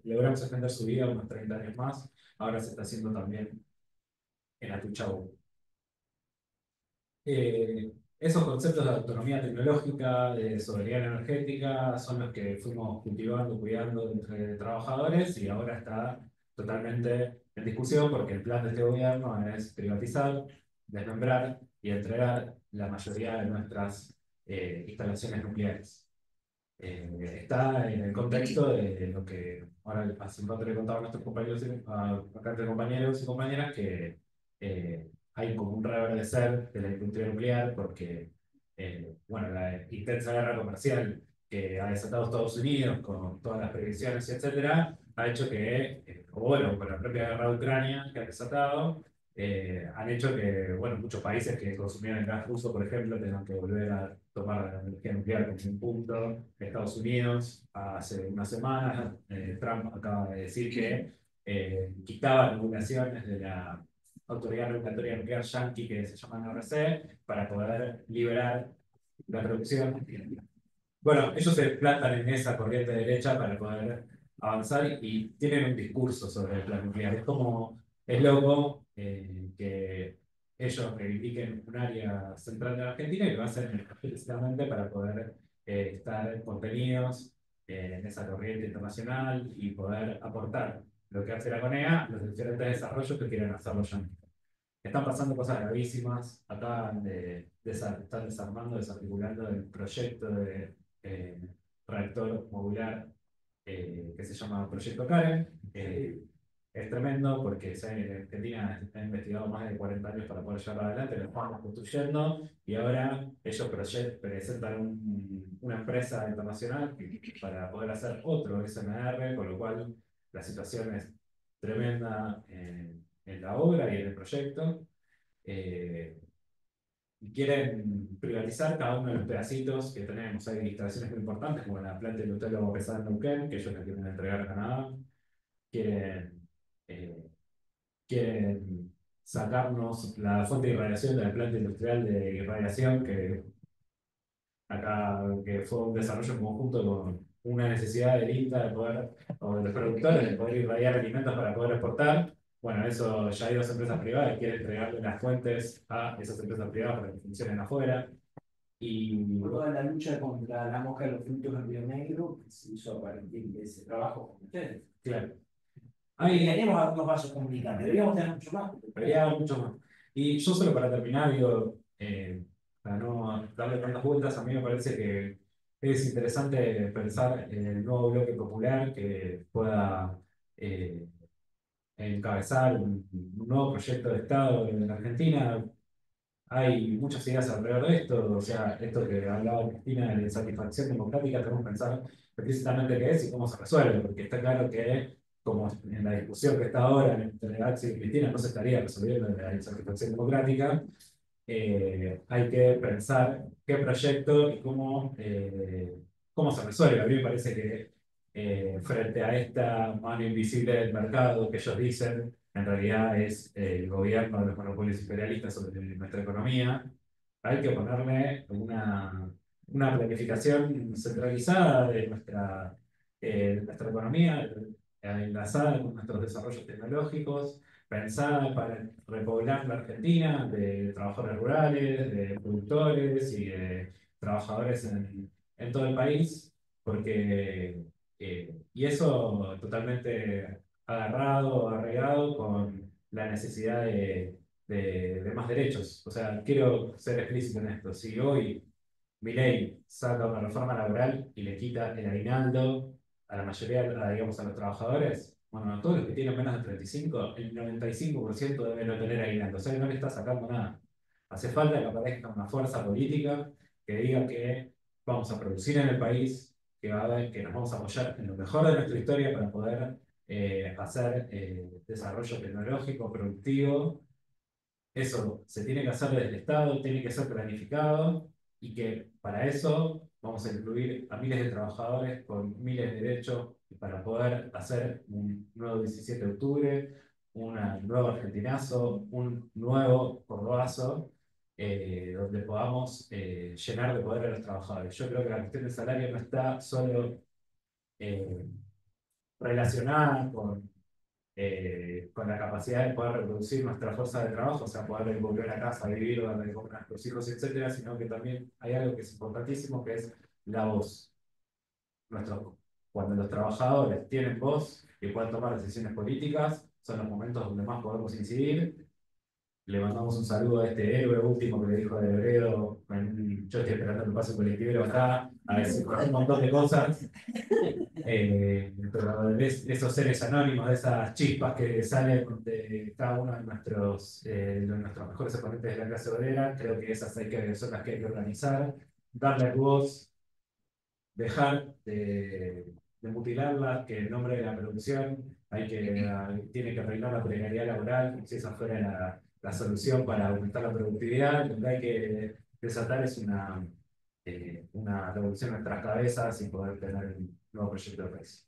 logramos extender su vida unos 30 años más. Ahora se está haciendo también en Atuchabu. Esos conceptos de autonomía tecnológica, de soberanía energética, son los que fuimos cultivando, cuidando entre trabajadores y ahora está totalmente en discusión porque el plan de este gobierno es privatizar, desmembrar y entregar la mayoría de nuestras instalaciones nucleares. Está en el contexto de lo que ahora hace un rato le contaba a nuestros compañeros, acá entre compañeros y compañeras, que hay como un reverdecer de la industria nuclear porque, bueno, la intensa guerra comercial que ha desatado Estados Unidos con todas las previsiones, etcétera, ha hecho que, o bueno, con la propia guerra de Ucrania que ha desatado, han hecho que, bueno, muchos países que consumían el gas ruso, por ejemplo, tengan que volver a tomar la energía nuclear como un punto. Estados Unidos, hace unas semanas, Trump acaba de decir que quitaba regulaciones de la autoridad regulatoria nuclear yankee que se llama NRC para poder liberar la producción. Bueno, ellos se plantan en esa corriente derecha para poder avanzar y tienen un discurso sobre el plan nuclear. Es loco que ellos reivindiquen un área central de la Argentina y lo hacen precisamente para poder estar contenidos en esa corriente internacional y poder aportar lo que hace la CONEA, los diferentes desarrollos que quieren hacerlo ya. Están pasando cosas gravísimas. Acá están desarmando, desarticulando el proyecto de reactor modular que se llama Proyecto Karen. Es tremendo porque Argentina ha investigado más de 40 años para poder llevarlo adelante, lo estamos construyendo y ahora ellos presentan una empresa internacional para poder hacer otro SMR, con lo cual la situación es tremenda en la obra y en el proyecto. Y quieren privatizar cada uno de los pedacitos que tenemos. Hay instalaciones muy importantes como la planta industrial de pesada en Neuquén, que ellos la quieren entregar a Canadá. Eh, quieren sacarnos la fuente de irradiación de la planta industrial de irradiación, que acá que fue un desarrollo en conjunto con una necesidad del INTA de poder, o de los productores de poder irradiar alimentos para poder exportar. Bueno, eso ya hay dos empresas privadas que quieren entregarle las fuentes a esas empresas privadas para que funcionen afuera. Y Toda la lucha contra la mosca de los frutos en Río Negro se hizo a partir de ese trabajo con ustedes. claro, Tenemos algunos vasos comunicantes, deberíamos tener mucho más. debería haber mucho más. Y yo solo para terminar, digo, para no darle tantas vueltas, a mí me parece que es interesante pensar en el nuevo bloque popular que pueda encabezar un nuevo proyecto de Estado en la Argentina. Hay muchas ideas alrededor de esto, o sea, esto que hablaba Cristina de satisfacción democrática, tenemos que pensar precisamente qué es y cómo se resuelve, porque está claro que, como en la discusión que está ahora entre Axel y Cristina, no se estaría resolviendo la insatisfacción democrática. Hay que pensar qué proyecto y cómo se resuelve. A mí me parece que frente a esta mano invisible del mercado que ellos dicen, en realidad es el gobierno de los monopolios imperialistas sobre nuestra economía, hay que ponerle una planificación centralizada de nuestra economía, enlazada con nuestros desarrollos tecnológicos, pensada para repoblar la Argentina de trabajadores rurales, de productores y de trabajadores en todo el país, porque, y eso totalmente agarrado, arraigado con la necesidad de más derechos. O sea, quiero ser explícito en esto. Si hoy Milei saca una reforma laboral y le quita el aguinaldo a la mayoría, digamos, a los trabajadores, bueno, a todos los que tienen menos de 35, el 95% debe no tener aguinaldo. O sea, que no le está sacando nada. Hace falta que aparezca una fuerza política que diga que vamos a producir en el país, que nos vamos a apoyar en lo mejor de nuestra historia para poder hacer desarrollo tecnológico, productivo. Eso se tiene que hacer desde el Estado, tiene que ser planificado y que para eso vamos a incluir a miles de trabajadores con miles de derechos para poder hacer un nuevo 17 de octubre, un nuevo argentinazo, un nuevo cordobazo, donde podamos llenar de poder a los trabajadores. Yo creo que la cuestión del salario no está solo eh, relacionada con la capacidad de poder reproducir nuestra fuerza de trabajo, o sea, poder volver a casa, vivir donde con nuestros hijos, etcétera, sino que también hay algo que es importantísimo, que es la voz. Cuando los trabajadores tienen voz y pueden tomar decisiones políticas, son los momentos donde más podemos incidir. Le mandamos un saludo a este héroe último que le dijo de Bredo, yo estoy esperando que pase un colectivero acá, a decir un montón de cosas. Pero de esos seres anónimos, de esas chispas que salen de cada uno de nuestros mejores exponentes de la clase obrera, creo que son las que hay que organizar, darles voz, dejar de mutilarlas, que en nombre de la producción tiene que arreglar la precariedad laboral, si esa fuera la solución para aumentar la productividad. Lo que hay que desatar es una revolución en nuestras cabezas y poder tener un nuevo proyecto de país.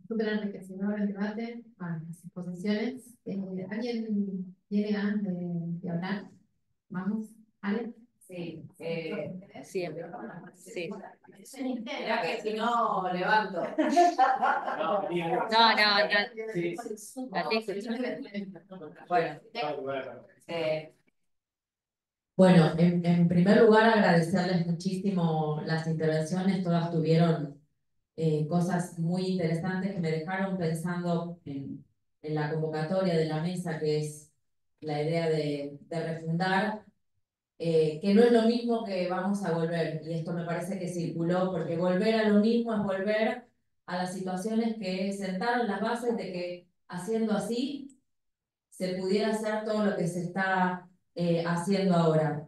Súper enriquecedor el debate, las exposiciones. ¿Alguien tiene ganas de hablar? Vamos, Ale. Sí, siempre. Sí. Mira que si no levanto. No. Sí. Bueno. Bueno, en primer lugar agradecerles muchísimo las intervenciones, todas tuvieron cosas muy interesantes que me dejaron pensando en la convocatoria de la mesa, que es la idea de refundar, que no es lo mismo que vamos a volver, y esto me parece que circuló, porque volver a lo mismo es volver a las situaciones que sentaron las bases de que haciendo así se pudiera hacer todo lo que se está haciendo ahora.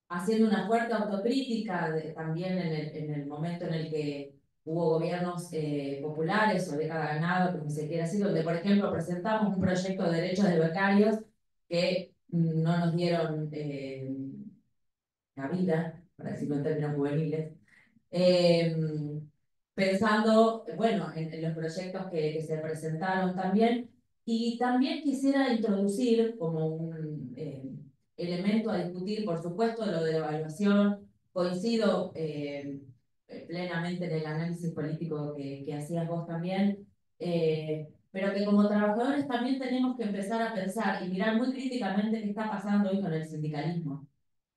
Haciendo una fuerte autocrítica también en el momento en el que hubo gobiernos populares o década ganado, como se quiera decir, donde, por ejemplo, presentamos un proyecto de derechos de becarios que no nos dieron cabida, para decirlo en términos juveniles, eh, pensando, bueno, en los proyectos que se presentaron también. Y también quisiera introducir como un elemento a discutir, por supuesto, lo de la evaluación. Coincido plenamente en el análisis político que hacías vos también, pero que como trabajadores también tenemos que empezar a pensar y mirar muy críticamente qué está pasando hoy con el sindicalismo,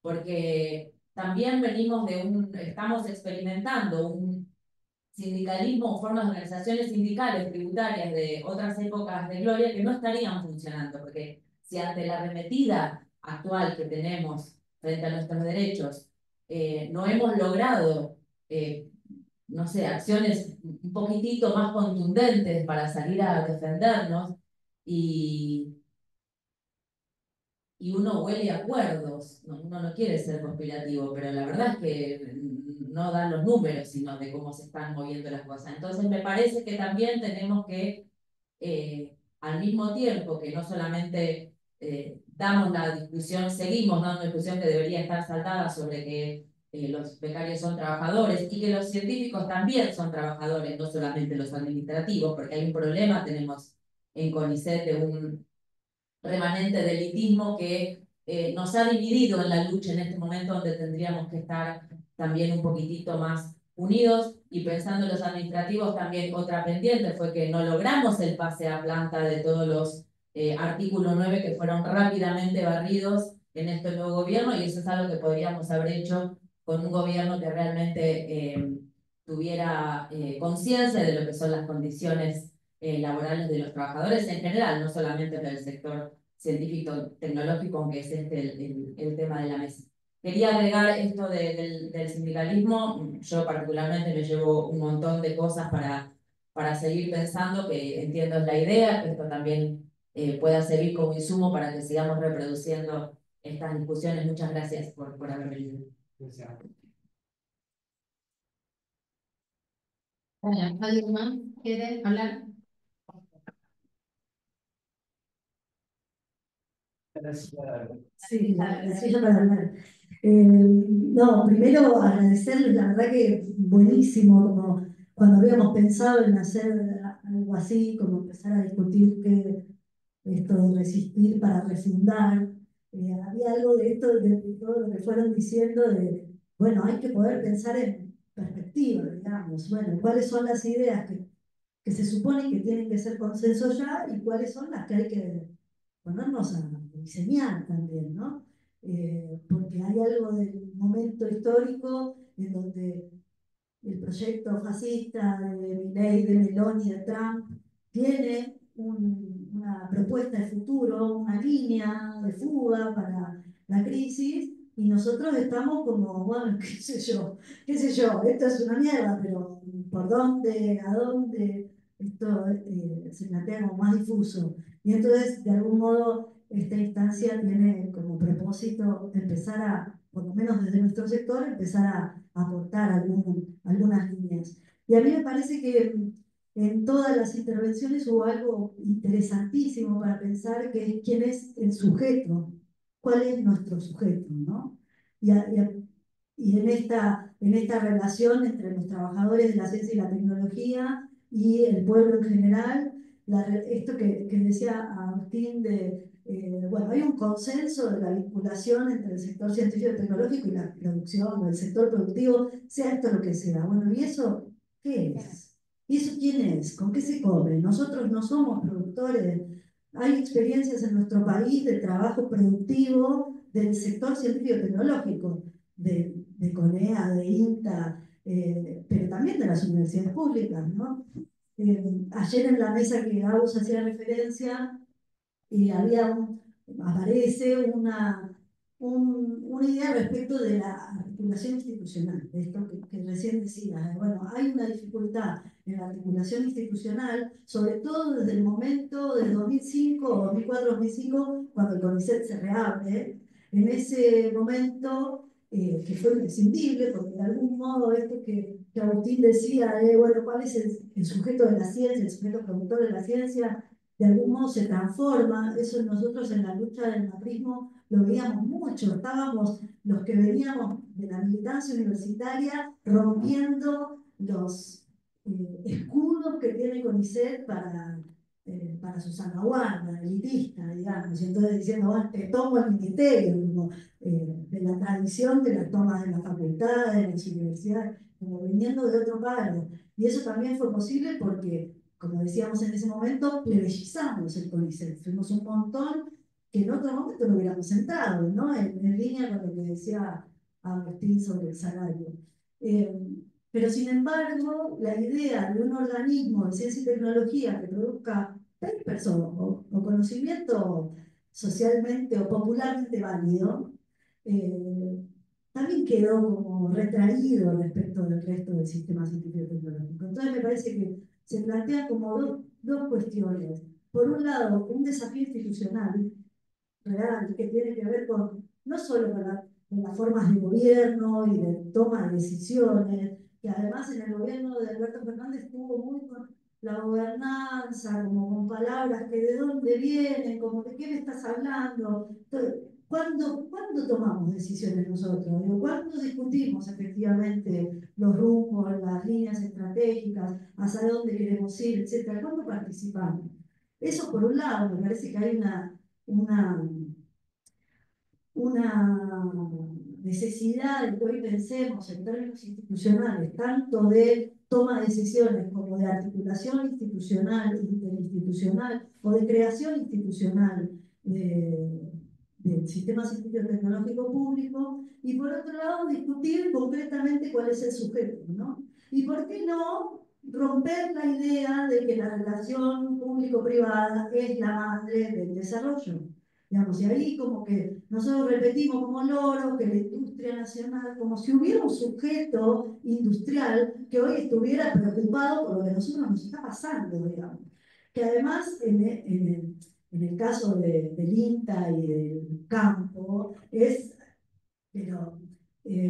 porque también estamos experimentando un sindicalismo o formas de organizaciones sindicales tributarias de otras épocas de gloria que no estarían funcionando, porque si ante la arremetida actual que tenemos frente a nuestros derechos no hemos logrado, no sé, acciones un poquitito más contundentes para salir a defendernos y uno huele acuerdos, uno no quiere ser conspirativo, pero la verdad es que no dan los números, sino de cómo se están moviendo las cosas. Entonces me parece que también tenemos que, al mismo tiempo que no solamente damos la discusión, seguimos dando discusión que debería estar saldada sobre que los becarios son trabajadores y que los científicos también son trabajadores, no solamente los administrativos, porque hay un problema, tenemos en CONICET de un remanente de elitismo que nos ha dividido en la lucha en este momento donde tendríamos que estar también un poquitito más unidos. Y pensando en los administrativos, también otra pendiente fue que no logramos el pase a planta de todos los artículos 9 que fueron rápidamente barridos en este nuevo gobierno, y eso es algo que podríamos haber hecho con un gobierno que realmente tuviera conciencia de lo que son las condiciones laborales de los trabajadores en general, no solamente en el sector científico tecnológico, aunque es este el tema de la mesa. Quería agregar esto del sindicalismo. Yo particularmente me llevo un montón de cosas para seguir pensando, que entiendo es la idea, que esto también pueda servir como insumo para que sigamos reproduciendo estas discusiones. Muchas gracias por haber venido. Hola, ¿alguien más quiere hablar? Sí, gracias para hablar. No, primero agradecerles, la verdad que buenísimo, como cuando habíamos pensado en hacer algo así, como empezar a discutir que esto de resistir para refundar, había algo de esto, de todo lo que fueron diciendo, de, bueno, hay que poder pensar en perspectiva, digamos, bueno, cuáles son las ideas que se supone que tienen que ser consenso ya y cuáles son las que hay que ponernos a diseñar también, ¿no? Porque hay algo del momento histórico en donde el proyecto fascista de Milei, de Meloni, de Trump, tiene una propuesta de futuro, una línea de fuga para la crisis, y nosotros estamos como, bueno, qué sé yo, esto es una mierda, pero ¿por dónde, a dónde? Esto se plantea como más difuso. Y entonces, de algún modo, esta instancia tiene como propósito empezar a, por lo menos desde nuestro sector, empezar a aportar algunas líneas. Y a mí me parece que en todas las intervenciones hubo algo interesantísimo para pensar, que es quién es el sujeto, cuál es nuestro sujeto, ¿no? Y en esta relación entre los trabajadores de la ciencia y la tecnología y el pueblo en general, esto que decía Agustín de, bueno, hay un consenso de la vinculación entre el sector científico y tecnológico y la producción, o el sector productivo, sea esto lo que sea. Bueno, ¿y eso qué es? ¿Y eso quién es? ¿Con qué se come? Nosotros no somos productores hay experiencias en nuestro país de trabajo productivo del sector científico-tecnológico, de CONEA, de INTA, pero también de las universidades públicas, ¿no? Ayer en la mesa que Agus hacía referencia, aparece una idea respecto de la articulación institucional, de esto que recién decía. Bueno, hay una dificultad en la articulación institucional, sobre todo desde el momento de 2005, 2004, 2005, cuando el CONICET se reabre. En ese momento, que fue imprescindible, porque de algún modo esto que Agustín decía, bueno, ¿cuál es el sujeto de la ciencia, el sujeto productor de la ciencia? De algún modo se transforma. Eso nosotros en la lucha del macrismo lo veíamos mucho. Estábamos los que veníamos de la militancia universitaria rompiendo los escudos que tiene CONICET para su salvaguarda elitista, digamos, y entonces diciendo, bueno, te tomo el ministerio, como, de la tradición de las tomas de las facultades, de las universidades, como viniendo de otro palo. Y eso también fue posible porque, como decíamos en ese momento, plebiscizamos el CONICET. Fuimos un montón que en otro momento lo hubiéramos sentado, ¿no? En línea con lo que decía Agustín sobre el salario. Pero sin embargo, la idea de un organismo de ciencia y tecnología que produzca papers o conocimiento socialmente o popularmente válido, también quedó como retraído respecto del resto del sistema científico y tecnológico. Entonces me parece que se plantean como dos cuestiones. Por un lado, un desafío institucional real que tiene que ver con no solo con las formas de gobierno y de toma de decisiones, que además en el gobierno de Alberto Fernández estuvo muy con la gobernanza, como con palabras que de dónde vienen, como de qué me estás hablando. Entonces, ¿cuándo tomamos decisiones nosotros? Digo, ¿cuándo discutimos efectivamente los rumbos, las líneas estratégicas, hacia dónde queremos ir, etcétera? ¿Cuándo participamos? Eso por un lado, me parece que hay una, una necesidad de que hoy pensemos en términos institucionales, tanto de toma de decisiones como de articulación institucional, interinstitucional o de creación institucional del sistema científico tecnológico público, y por otro lado discutir concretamente cuál es el sujeto, ¿no? Y por qué no romper la idea de que la relación público-privada es la madre del desarrollo. Digamos, y ahí como que nosotros repetimos como loro que la industria nacional, como si hubiera un sujeto industrial que hoy estuviera preocupado por lo que a nosotros nos está pasando, digamos. Que además, en el caso del INTA y del campo, es, pero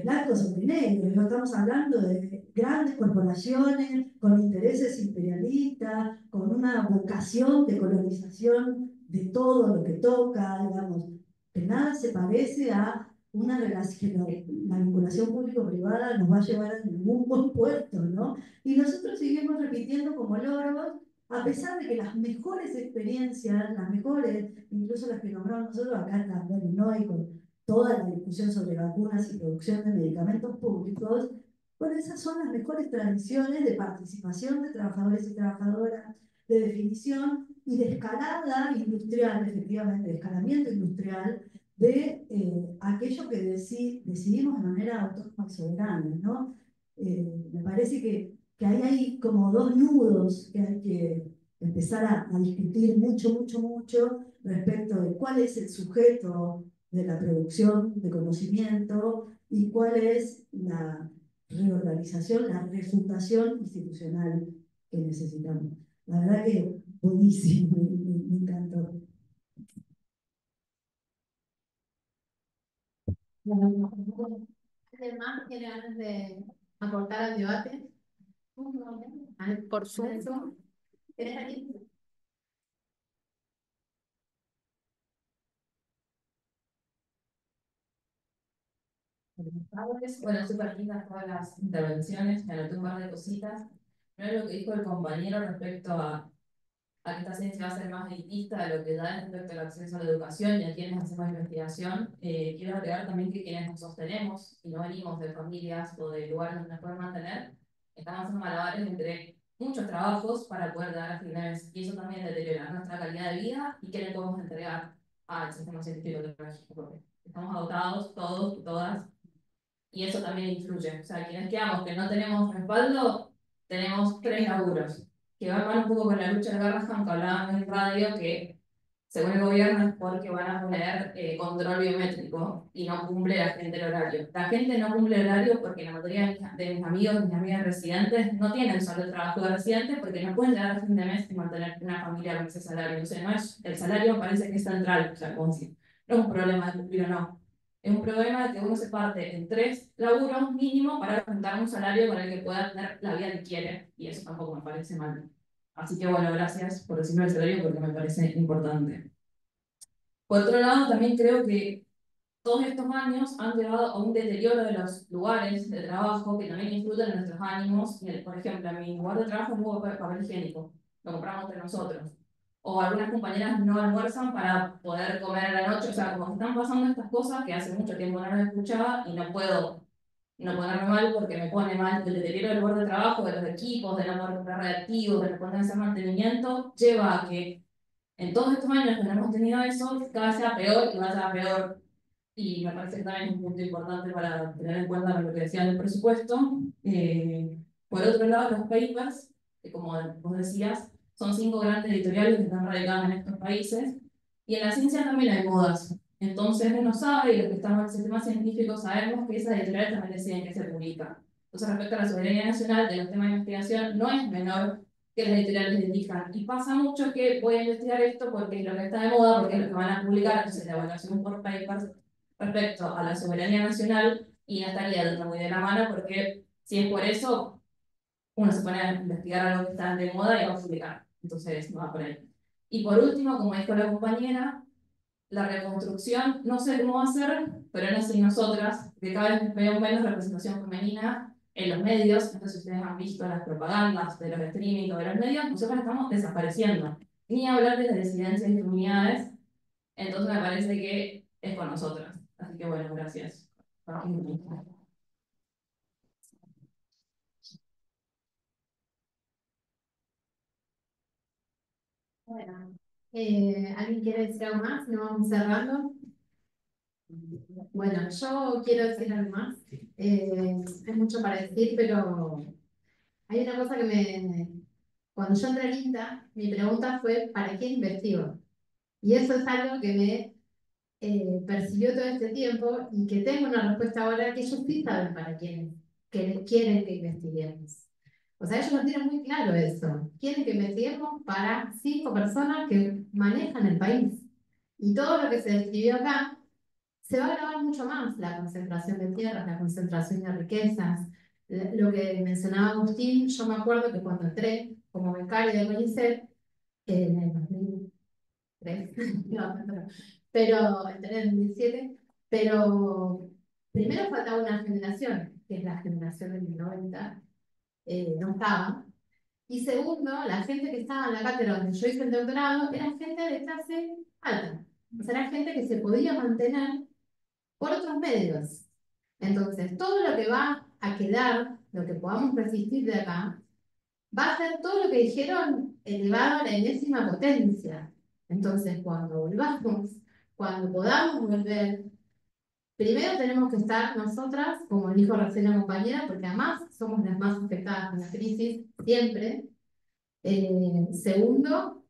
blanco sobre negro, no estamos hablando de grandes corporaciones con intereses imperialistas, con una vocación de colonización de todo lo que toca, digamos, que nada se parece a una relación, que la vinculación público-privada nos va a llevar a ningún buen puerto, ¿no? Y nosotros seguimos repitiendo como loros, a pesar de que las mejores experiencias, las mejores, incluso las que nombramos nosotros acá en la Illinois, con toda la discusión sobre vacunas y producción de medicamentos públicos, bueno, esas son las mejores tradiciones de participación de trabajadores y trabajadoras, de definición y de escalada industrial, efectivamente, de escalamiento industrial, de aquello que decidimos de manera autónoma y soberana, ¿no? Me parece que hay como dos nudos que hay que empezar a discutir mucho, mucho, mucho respecto de cuál es el sujeto de la producción de conocimiento y cuál es la reorganización, la refundación institucional que necesitamos. La verdad que buenísimo, me encantó. ¿Alguien más tiene ganas de aportar al debate? Por Zoom. ¿Querés venir? Bueno, súper lindas todas las intervenciones, me anoté un par de cositas. Primero lo que dijo el compañero respecto a que esta ciencia va a ser más elitista de lo que da respecto al acceso a la educación y a quienes hacemos investigación. Quiero agregar también que quienes nos sostenemos y no venimos de familias o de lugares donde nos pueden mantener, estamos haciendo malabares entre muchos trabajos para poder dar a fin de mes. Y eso también deteriora nuestra calidad de vida y qué le podemos entregar al sistema científico tecnológico. Porque estamos agotados todos y todas, y eso también influye. O sea, quienes quedamos que no tenemos respaldo, tenemos 3 laburos, que van un poco con la lucha de Garrahan, que hablaban en radio, que según el gobierno es porque van a poner control biométrico y no cumple la gente el horario. La gente no cumple el horario porque la mayoría de mis amigos y mis amigas residentes no tienen solo el trabajo de residente porque no pueden llegar a fin de mes y mantener una familia con ese salario. O sea, no es, el salario me parece que es central, o sea, como si, no es un problema de cumplir o no. Es un problema de que uno se parte en 3 laburos mínimo para juntar un salario con el que pueda tener la vida que quiere. Y eso tampoco me parece mal. Así que bueno, gracias por decirme el salario porque me parece importante. Por otro lado, también creo que todos estos años han llevado a un deterioro de los lugares de trabajo que también influyen en nuestros ánimos. Por ejemplo, en mi lugar de trabajo no hubo papel higiénico, lo compramos entre nosotros. O algunas compañeras no almuerzan para poder comer a la noche. O sea, como que están pasando estas cosas que hace mucho tiempo no las escuchaba y no puedo no ponerme mal porque me pone mal el deterioro del lugar de trabajo, de los equipos, de no poder comprar reactivos, de no poder hacer mantenimiento, lleva a que en todos estos años que no hemos tenido eso, cada vez sea peor y vaya peor. Y me parece que también es un punto importante para tener en cuenta lo que decía del presupuesto. Por otro lado, los papers, que como vos decías, son 5 grandes editoriales que están radicadas en estos países. Y en la ciencia también hay modas. Entonces uno sabe, y los que estamos en el sistema científico sabemos que esas editoriales también deciden que se publica. Entonces, respecto a la soberanía nacional de los temas de investigación, no es menor que las editoriales elijan. Y pasa mucho que voy a investigar esto porque es lo que está de moda, porque es lo que van a publicar, entonces la evaluación por papers respecto a la soberanía nacional y no estaría dando muy de la mano porque si es por eso, uno se pone a investigar algo que está de moda y va a publicar. Entonces, no va por ahí. Y por último, como dijo la compañera, la reconstrucción, no sé cómo va a ser, pero no sé si nosotras, que cada vez veo menos representación femenina en los medios, no sé si ustedes han visto las propagandas de los streaming o de los medios, nosotros estamos desapareciendo. Ni hablar de las disidencias y comunidades, entonces me parece que es con nosotras. Así que bueno, gracias. Bueno, ¿alguien quiere decir algo más? ¿No vamos cerrando? Bueno, yo quiero decir algo más. Hay mucho para decir, pero hay una cosa que cuando yo entré al INTA, mi pregunta fue, ¿para quién investigo? Y eso es algo que me persiguió todo este tiempo y que tengo una respuesta ahora que ellos sí saben para quién que quieren que investiguemos. O sea, ellos lo tienen muy claro eso. Quieren que investiguemos para 5 personas que manejan el país. Y todo lo que se describió acá se va a grabar mucho más, la concentración de tierras, la concentración de riquezas. Lo que mencionaba Agustín, yo me acuerdo que cuando entré como becaria de CONICET, en el 2003, no, pero entré en el 2007, pero primero faltaba una generación, que es la generación del 90, no estaba. Y segundo, la gente que estaba en la cátedra donde yo hice el doctorado era gente de clase alta. O sea, era gente que se podía mantener por otros medios. Entonces, todo lo que va a quedar, lo que podamos resistir de acá, va a ser todo lo que dijeron elevado a la enésima potencia. Entonces, cuando volvamos, cuando podamos volver, primero tenemos que estar nosotras, como dijo recién la compañera, porque además somos las más afectadas con la crisis, siempre. Segundo,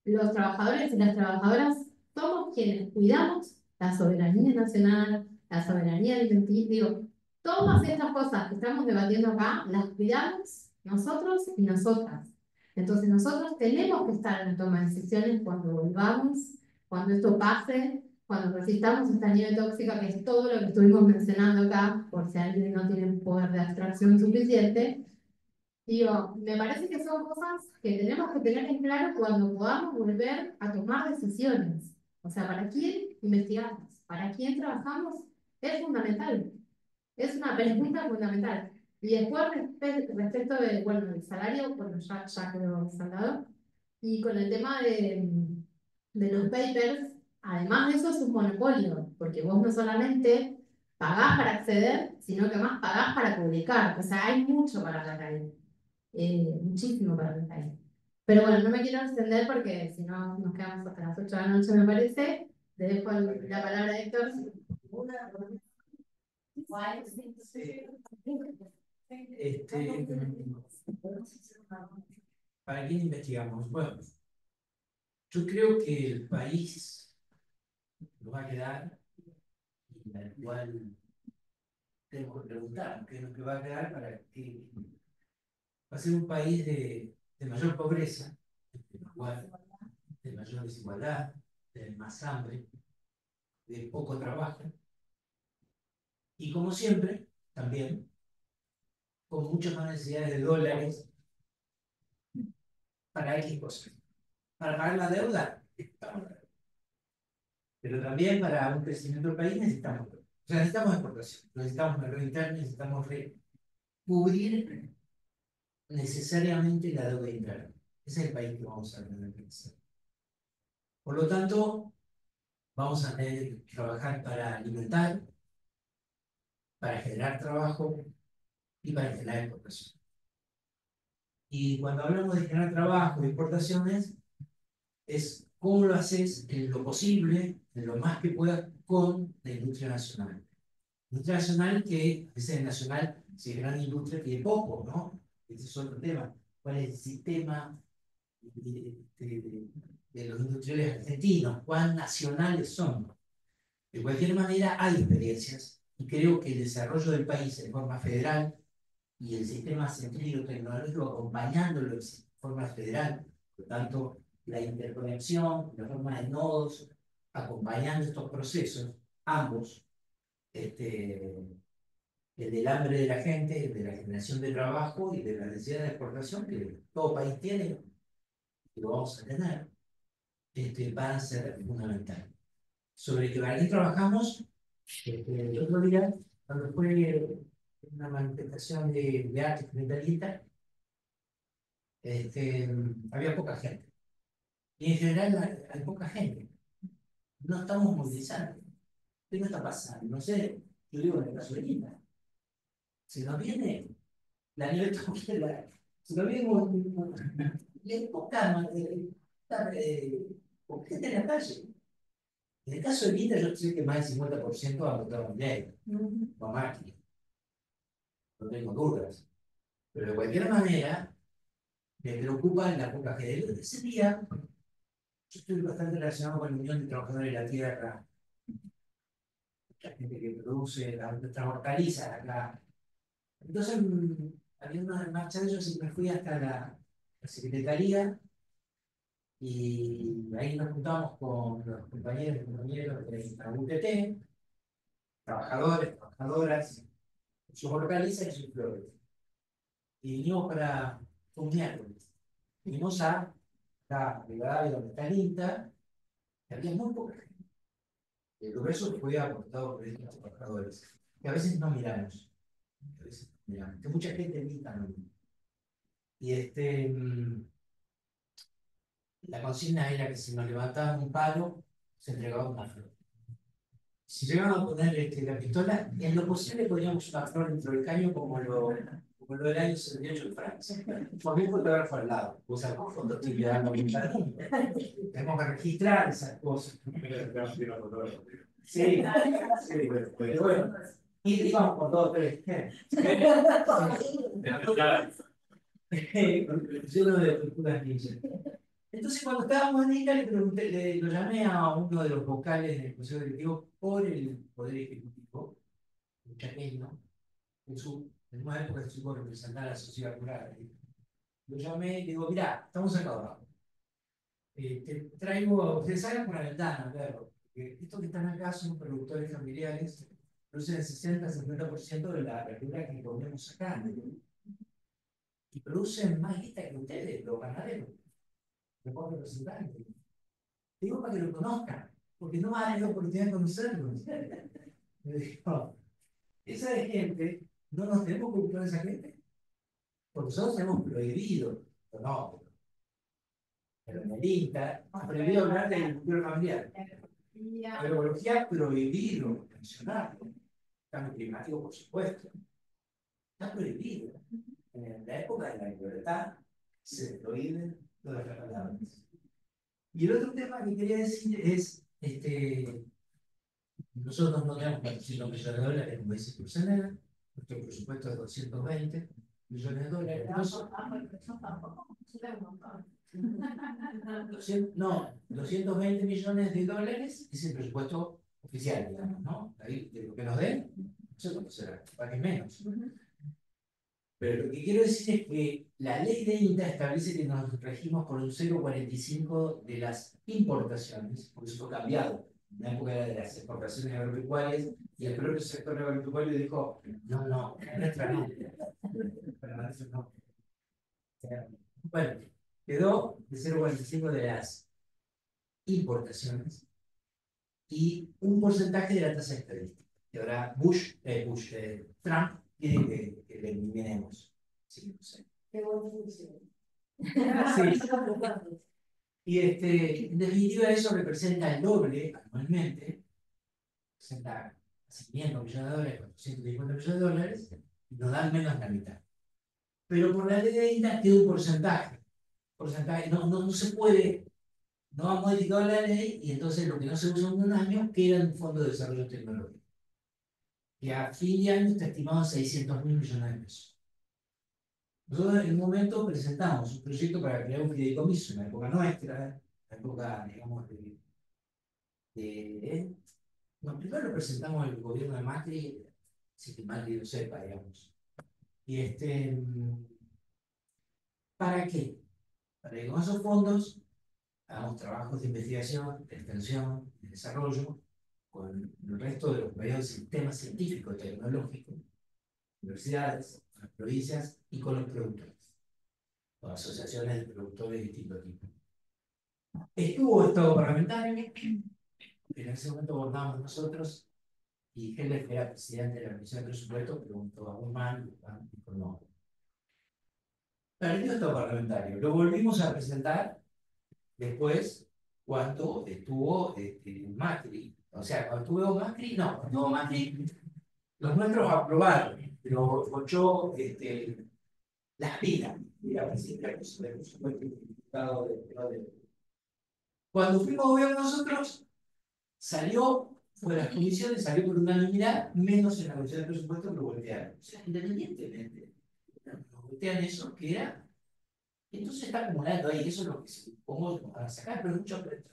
los trabajadores y las trabajadoras somos quienes cuidamos la soberanía nacional, la soberanía alimenticia, digo, todas estas cosas que estamos debatiendo acá, las cuidamos nosotros y nosotras. Entonces nosotros tenemos que estar en la toma de decisiones cuando volvamos, cuando esto pase, cuando resistamos esta nieve tóxica, que es todo lo que estuvimos mencionando acá, por si alguien no tiene un poder de abstracción suficiente. Digo, me parece que son cosas que tenemos que tener en claro cuando podamos volver a tomar decisiones. O sea, ¿para quién investigamos? ¿Para quién trabajamos? Es fundamental. Es una pregunta fundamental. Y después, respecto de, bueno, del salario, bueno, ya quedó saldado. Y con el tema de los papers, además de eso es un monopolio, porque vos no solamente pagás para acceder, sino que más pagás para publicar. O sea, hay mucho para hablar ahí. muchísimo para el país. Pero bueno, no me quiero extender porque si no nos quedamos hasta las 8 de la noche, me parece. Le dejo la palabra a Héctor. ¿Para quién investigamos? Bueno, yo creo que el país nos va a quedar, y al cual tengo que preguntar qué es lo que va a quedar para que va a ser un país de mayor pobreza, de mayor desigualdad, de más hambre, de poco trabajo, y como siempre, también, con muchas más necesidades de dólares para X cosas. Para pagar la deuda, pero también para un crecimiento del país necesitamos exportación, necesitamos mercado interno, necesitamos cubrir necesariamente la deuda interna. Ese es el país que vamos a tener que hacer. Por lo tanto, vamos a tener que trabajar para alimentar, para generar trabajo y para generar exportación. Y cuando hablamos de generar trabajo y exportaciones, es cómo lo haces en lo posible, en lo más que puedas, con la industria nacional. Industria nacional que, a veces nacional, si es gran industria, tiene poco, ¿no? Ese es otro tema. ¿Cuál es el sistema de los industriales argentinos? ¿Cuán nacionales son? De cualquier manera, hay experiencias y creo que el desarrollo del país en forma federal y el sistema científico tecnológico acompañándolo en forma federal, por lo tanto, la interconexión, la forma de nodos, acompañando estos procesos, ambos, el del hambre de la gente, el de la generación de trabajo y de la necesidad de exportación que todo país tiene, que lo vamos a tener, van a ser fundamentales. Sobre que para qué trabajamos, el otro día, cuando fue una manifestación de arte fundamentalista, había poca gente. Y en general hay poca gente. No estamos movilizando. ¿Qué no está pasando? No sé, yo digo en el caso de Linda. Si nos viene la nivel tranquila, si nos viene poca gente en la calle. En el caso de Linda, yo sé que más del 50% ha votado en ley, o a máquina. No tengo dudas. Pero de cualquier manera, me preocupa la poca gente. Ese día, yo estoy bastante relacionado con la Unión de Trabajadores de la Tierra, la gente que produce nuestras hortalizas acá. Entonces, había una marcha de ellos y me fui hasta la secretaría y ahí nos juntamos con los compañeros y compañeros de la UTT, trabajadores, trabajadoras, sus hortalizas y sus flores. Y vinimos para un miércoles. Vinimos a la Rivadavia donde está Linda, y había muy poca gente. El progreso fue aportado por estos trabajadores, que a veces no miramos. A veces no miramos. Que mucha gente invita, ¿no? Y la consigna era que si nos levantaban un palo, se entregaba una flor. Si llegaban a poner la pistola, en lo posible podríamos una flor dentro del caño como lo del año 78 en Francia. Por mí fotógrafo al lado. O sea, con fotos estoy quedando muy jardín. Tenemos que registrar esas cosas. Sí, sí, pero bueno. Y digamos con todo tres. Lleno de tortugas ninja. Entonces, cuando estábamos en Ica, lo llamé a uno de los vocales del Consejo Directivo por el Poder Ejecutivo, un chaqueño, en una época que supo representar a la sociedad rural. Lo llamé y le digo: mirá, estamos acá abajo. Te traigo, ustedes salgan por la ventana, claro. Estos que están acá son productores familiares, producen el 60-70% de la verdura que comemos acá. Y producen más guita que ustedes, los ganaderos. Mejor representantes. Digo para que lo conozcan, porque no van a tener oportunidad de conocerlos. Me dijo: esa gente, no nos tenemos que ocupar de esa gente, porque nosotros hemos prohibido, no, pero en el INTA, prohibido hablar de agricultura familiar. Agroecología prohibido mencionarlo. Cambio climático, por supuesto. Está prohibido. en la época de la libertad se prohíben todas las palabras. Y el otro tema que quería decir es, nosotros no tenemos 400 millones de dólares, como dice Cruzanera, nuestro presupuesto es 220 millones de dólares. No, 220 millones de dólares es el presupuesto oficial, digamos, ¿no? Ahí, de lo que nos den, nosotros será, para que menos. Pero lo que quiero decir es que la ley de INTA establece que nos regimos por un 0,45 de las importaciones, porque eso fue cambiado. En la época era de las exportaciones agropecuarias, y el propio sector agropecuario dijo, no, no, nuestra no. Pero eso no. Bueno, quedó de 0,45 de las importaciones y un porcentaje de la tasa estadística. Y ahora Trump quiere que le eliminemos. Sí, no sé. Qué buena función. Sí. Y en definitiva eso representa el doble anualmente, representa casi 500 millones de dólares, 450 millones de dólares, y nos dan menos de la mitad. Pero por la ley de INTA queda un porcentaje. No se puede, no ha modificado la ley, y entonces lo que no se usa en un año queda en un fondo de desarrollo tecnológico, que a fin de año está estimado en 600.000 millones de pesos. Nosotros en un momento presentamos un proyecto para crear un fideicomiso en la época nuestra, la época, digamos, no, primero lo presentamos el gobierno de Macri, si que Macri lo sepa, digamos. Y ¿para qué? Para que con esos fondos hagamos trabajos de investigación, de extensión, de desarrollo, con el resto de los medios del sistema científico y tecnológico, universidades, las provincias y con los productores, con asociaciones de productores de distinto tipo. Estuvo Estado parlamentario, en ese momento abordábamos nosotros, y Heller, que era presidente de la Comisión de Presupuesto, preguntó a Guzmán y dijo no. Perdió Estado parlamentario, lo volvimos a presentar después cuando estuvo Macri. O sea, cuando estuvo Macri, no, cuando estuvo Macri, los nuestros aprobaron, pero bochó las vidas, digamos, cuando fuimos gobierno nosotros, salió, fue a las comisiones, salió por unanimidad, menos en la comisión de presupuestos lo voltearon. O sea, independientemente, nos voltean eso, que era. Entonces está acumulando ahí, eso es lo que supongo para sacar, pero mucha plata.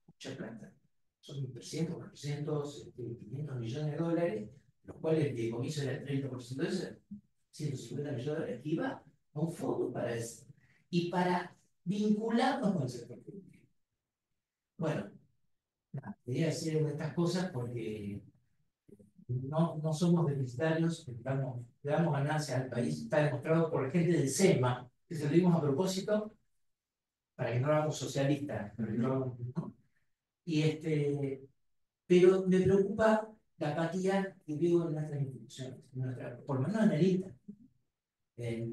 Mucha plata. Son 300, 400, 500 millones de dólares, los cuales el fideicomiso era el 30% de eso, 150 millones de dólares, que iba a un fondo para eso. Y para vincularnos con el sector público. Bueno, quería decir una de estas cosas porque no somos deficitarios, le damos ganancias al país, está demostrado por la gente del SEMA, que se lo dimos a propósito para que no hagamos socialistas, ¿no? Pero me preocupa la apatía que veo en nuestras instituciones, por lo menos en el INTA.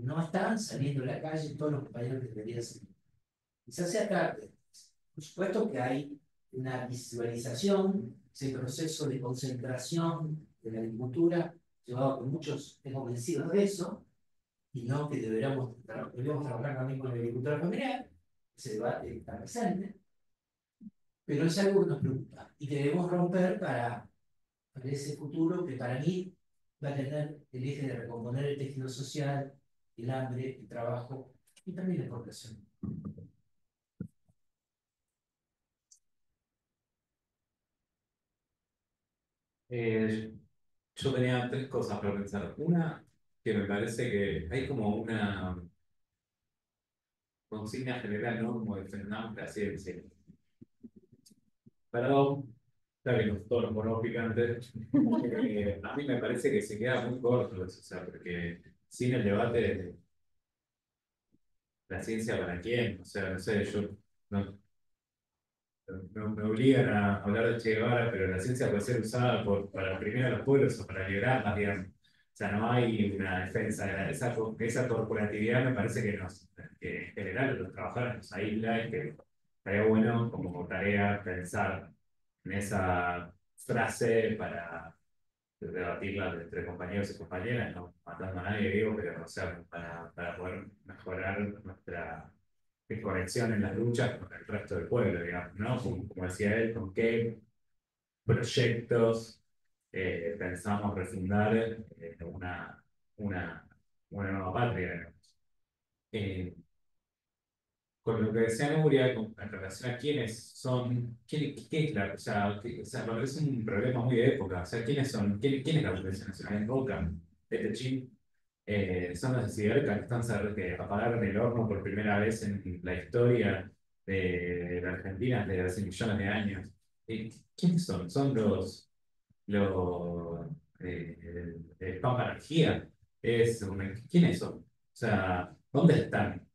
No están saliendo a la calle todos los compañeros que deberían salir. Quizás sea tarde. Por supuesto que hay una visualización, ese proceso de concentración de la agricultura, llevado por muchos convencidos de eso, y no que deberíamos trabajar también con la agricultura familiar. Ese debate está presente, pero es algo que nos preocupa y que debemos romper para ese futuro que para mí va a tener el eje de recomponer el tejido social, el hambre, el trabajo y también la exportación. Yo tenía tres cosas para pensar. Una, que me parece que hay como una consigna general, ¿no? Como defendamos la ciencia. Perdón, está que todos los monos picantes. A mí me parece que se queda muy corto eso, o sea, porque sin el debate de la ciencia para quién, o sea, no sé, me obligan a hablar de Che Guevara, pero la ciencia puede ser usada para oprimir a los pueblos o para liberarlas, digamos. O sea, no hay una defensa de esa corporatividad, me parece que en general los trabajadores nos aísla y que estaría bueno como tarea pensar en esa frase para debatirla entre compañeros y compañeras, no matando a nadie, digo, pero o sea, para poder mejorar nuestra conexión en las luchas con el resto del pueblo, digamos, ¿no? Como decía él, con qué proyectos pensamos refundar una, una nueva patria, digamos. Eh, con lo que decía Nuria, en relación a quiénes son, qué es la, o sea, me parece un problema muy de época, o sea, quiénes son, quién es la Policía Nacional en Boca, este chip, son los de Siderca que están que apagaron el horno por primera vez en la historia de la Argentina desde hace millones de años. ¿Quiénes son? Son los Pampa Energía, ¿quiénes son? O sea, ¿dónde están?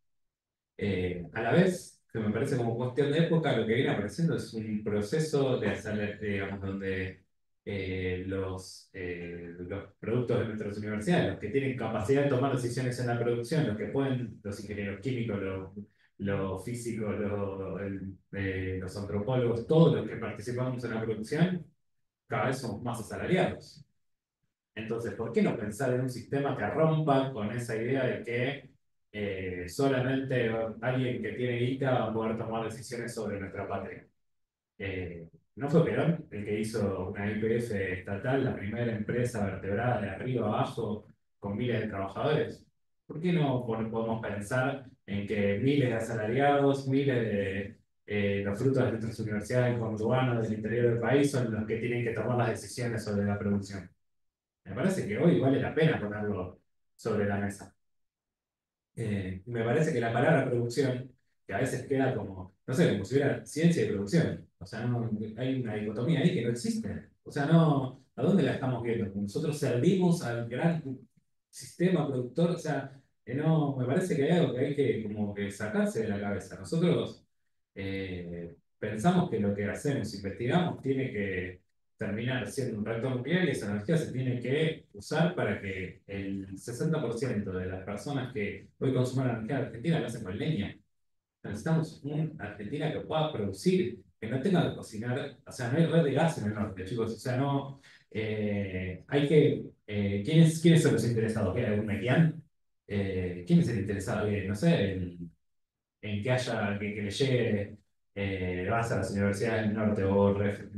A la vez, que me parece como cuestión de época, lo que viene apareciendo es un proceso de hacer, digamos, donde los productos de nuestras universidades, los que tienen capacidad de tomar decisiones en la producción, los que pueden, los ingenieros químicos, los físicos, los antropólogos, todos los que participamos en la producción, cada vez somos más asalariados. Entonces, ¿por qué no pensar en un sistema que rompa con esa idea de que solamente alguien que tiene guita va a poder tomar decisiones sobre nuestra patria? ¿No fue Perón el que hizo una YPF estatal, la primera empresa vertebrada de arriba abajo con miles de trabajadores? ¿Por qué no podemos pensar en que miles de asalariados, miles de los frutos de nuestras universidades urbanas del interior del país son los que tienen que tomar las decisiones sobre la producción? Me parece que hoy vale la pena ponerlo sobre la mesa. Me parece que la palabra producción, que a veces queda como, no sé, como si hubiera ciencia y producción. O sea, hay una dicotomía ahí que no existe. O sea, no, ¿a dónde la estamos viendo? Nosotros servimos al gran sistema productor. O sea, no, me parece que hay algo que hay que como que sacarse de la cabeza. Nosotros pensamos que lo que hacemos, investigamos, tiene que terminar siendo un reactor nuclear y esa energía se tiene que usar para que el 60% de las personas que hoy consumen la energía de Argentina lo hacen con leña. Necesitamos una Argentina que pueda producir, que no tenga que cocinar, o sea, no hay red de gas en el norte, chicos, o sea, no, hay que, ¿quiénes son los interesados? ¿Qué, algún Mequián? ¿Quién es el interesado? No sé, en que haya, que le llegue vas a las universidades del norte o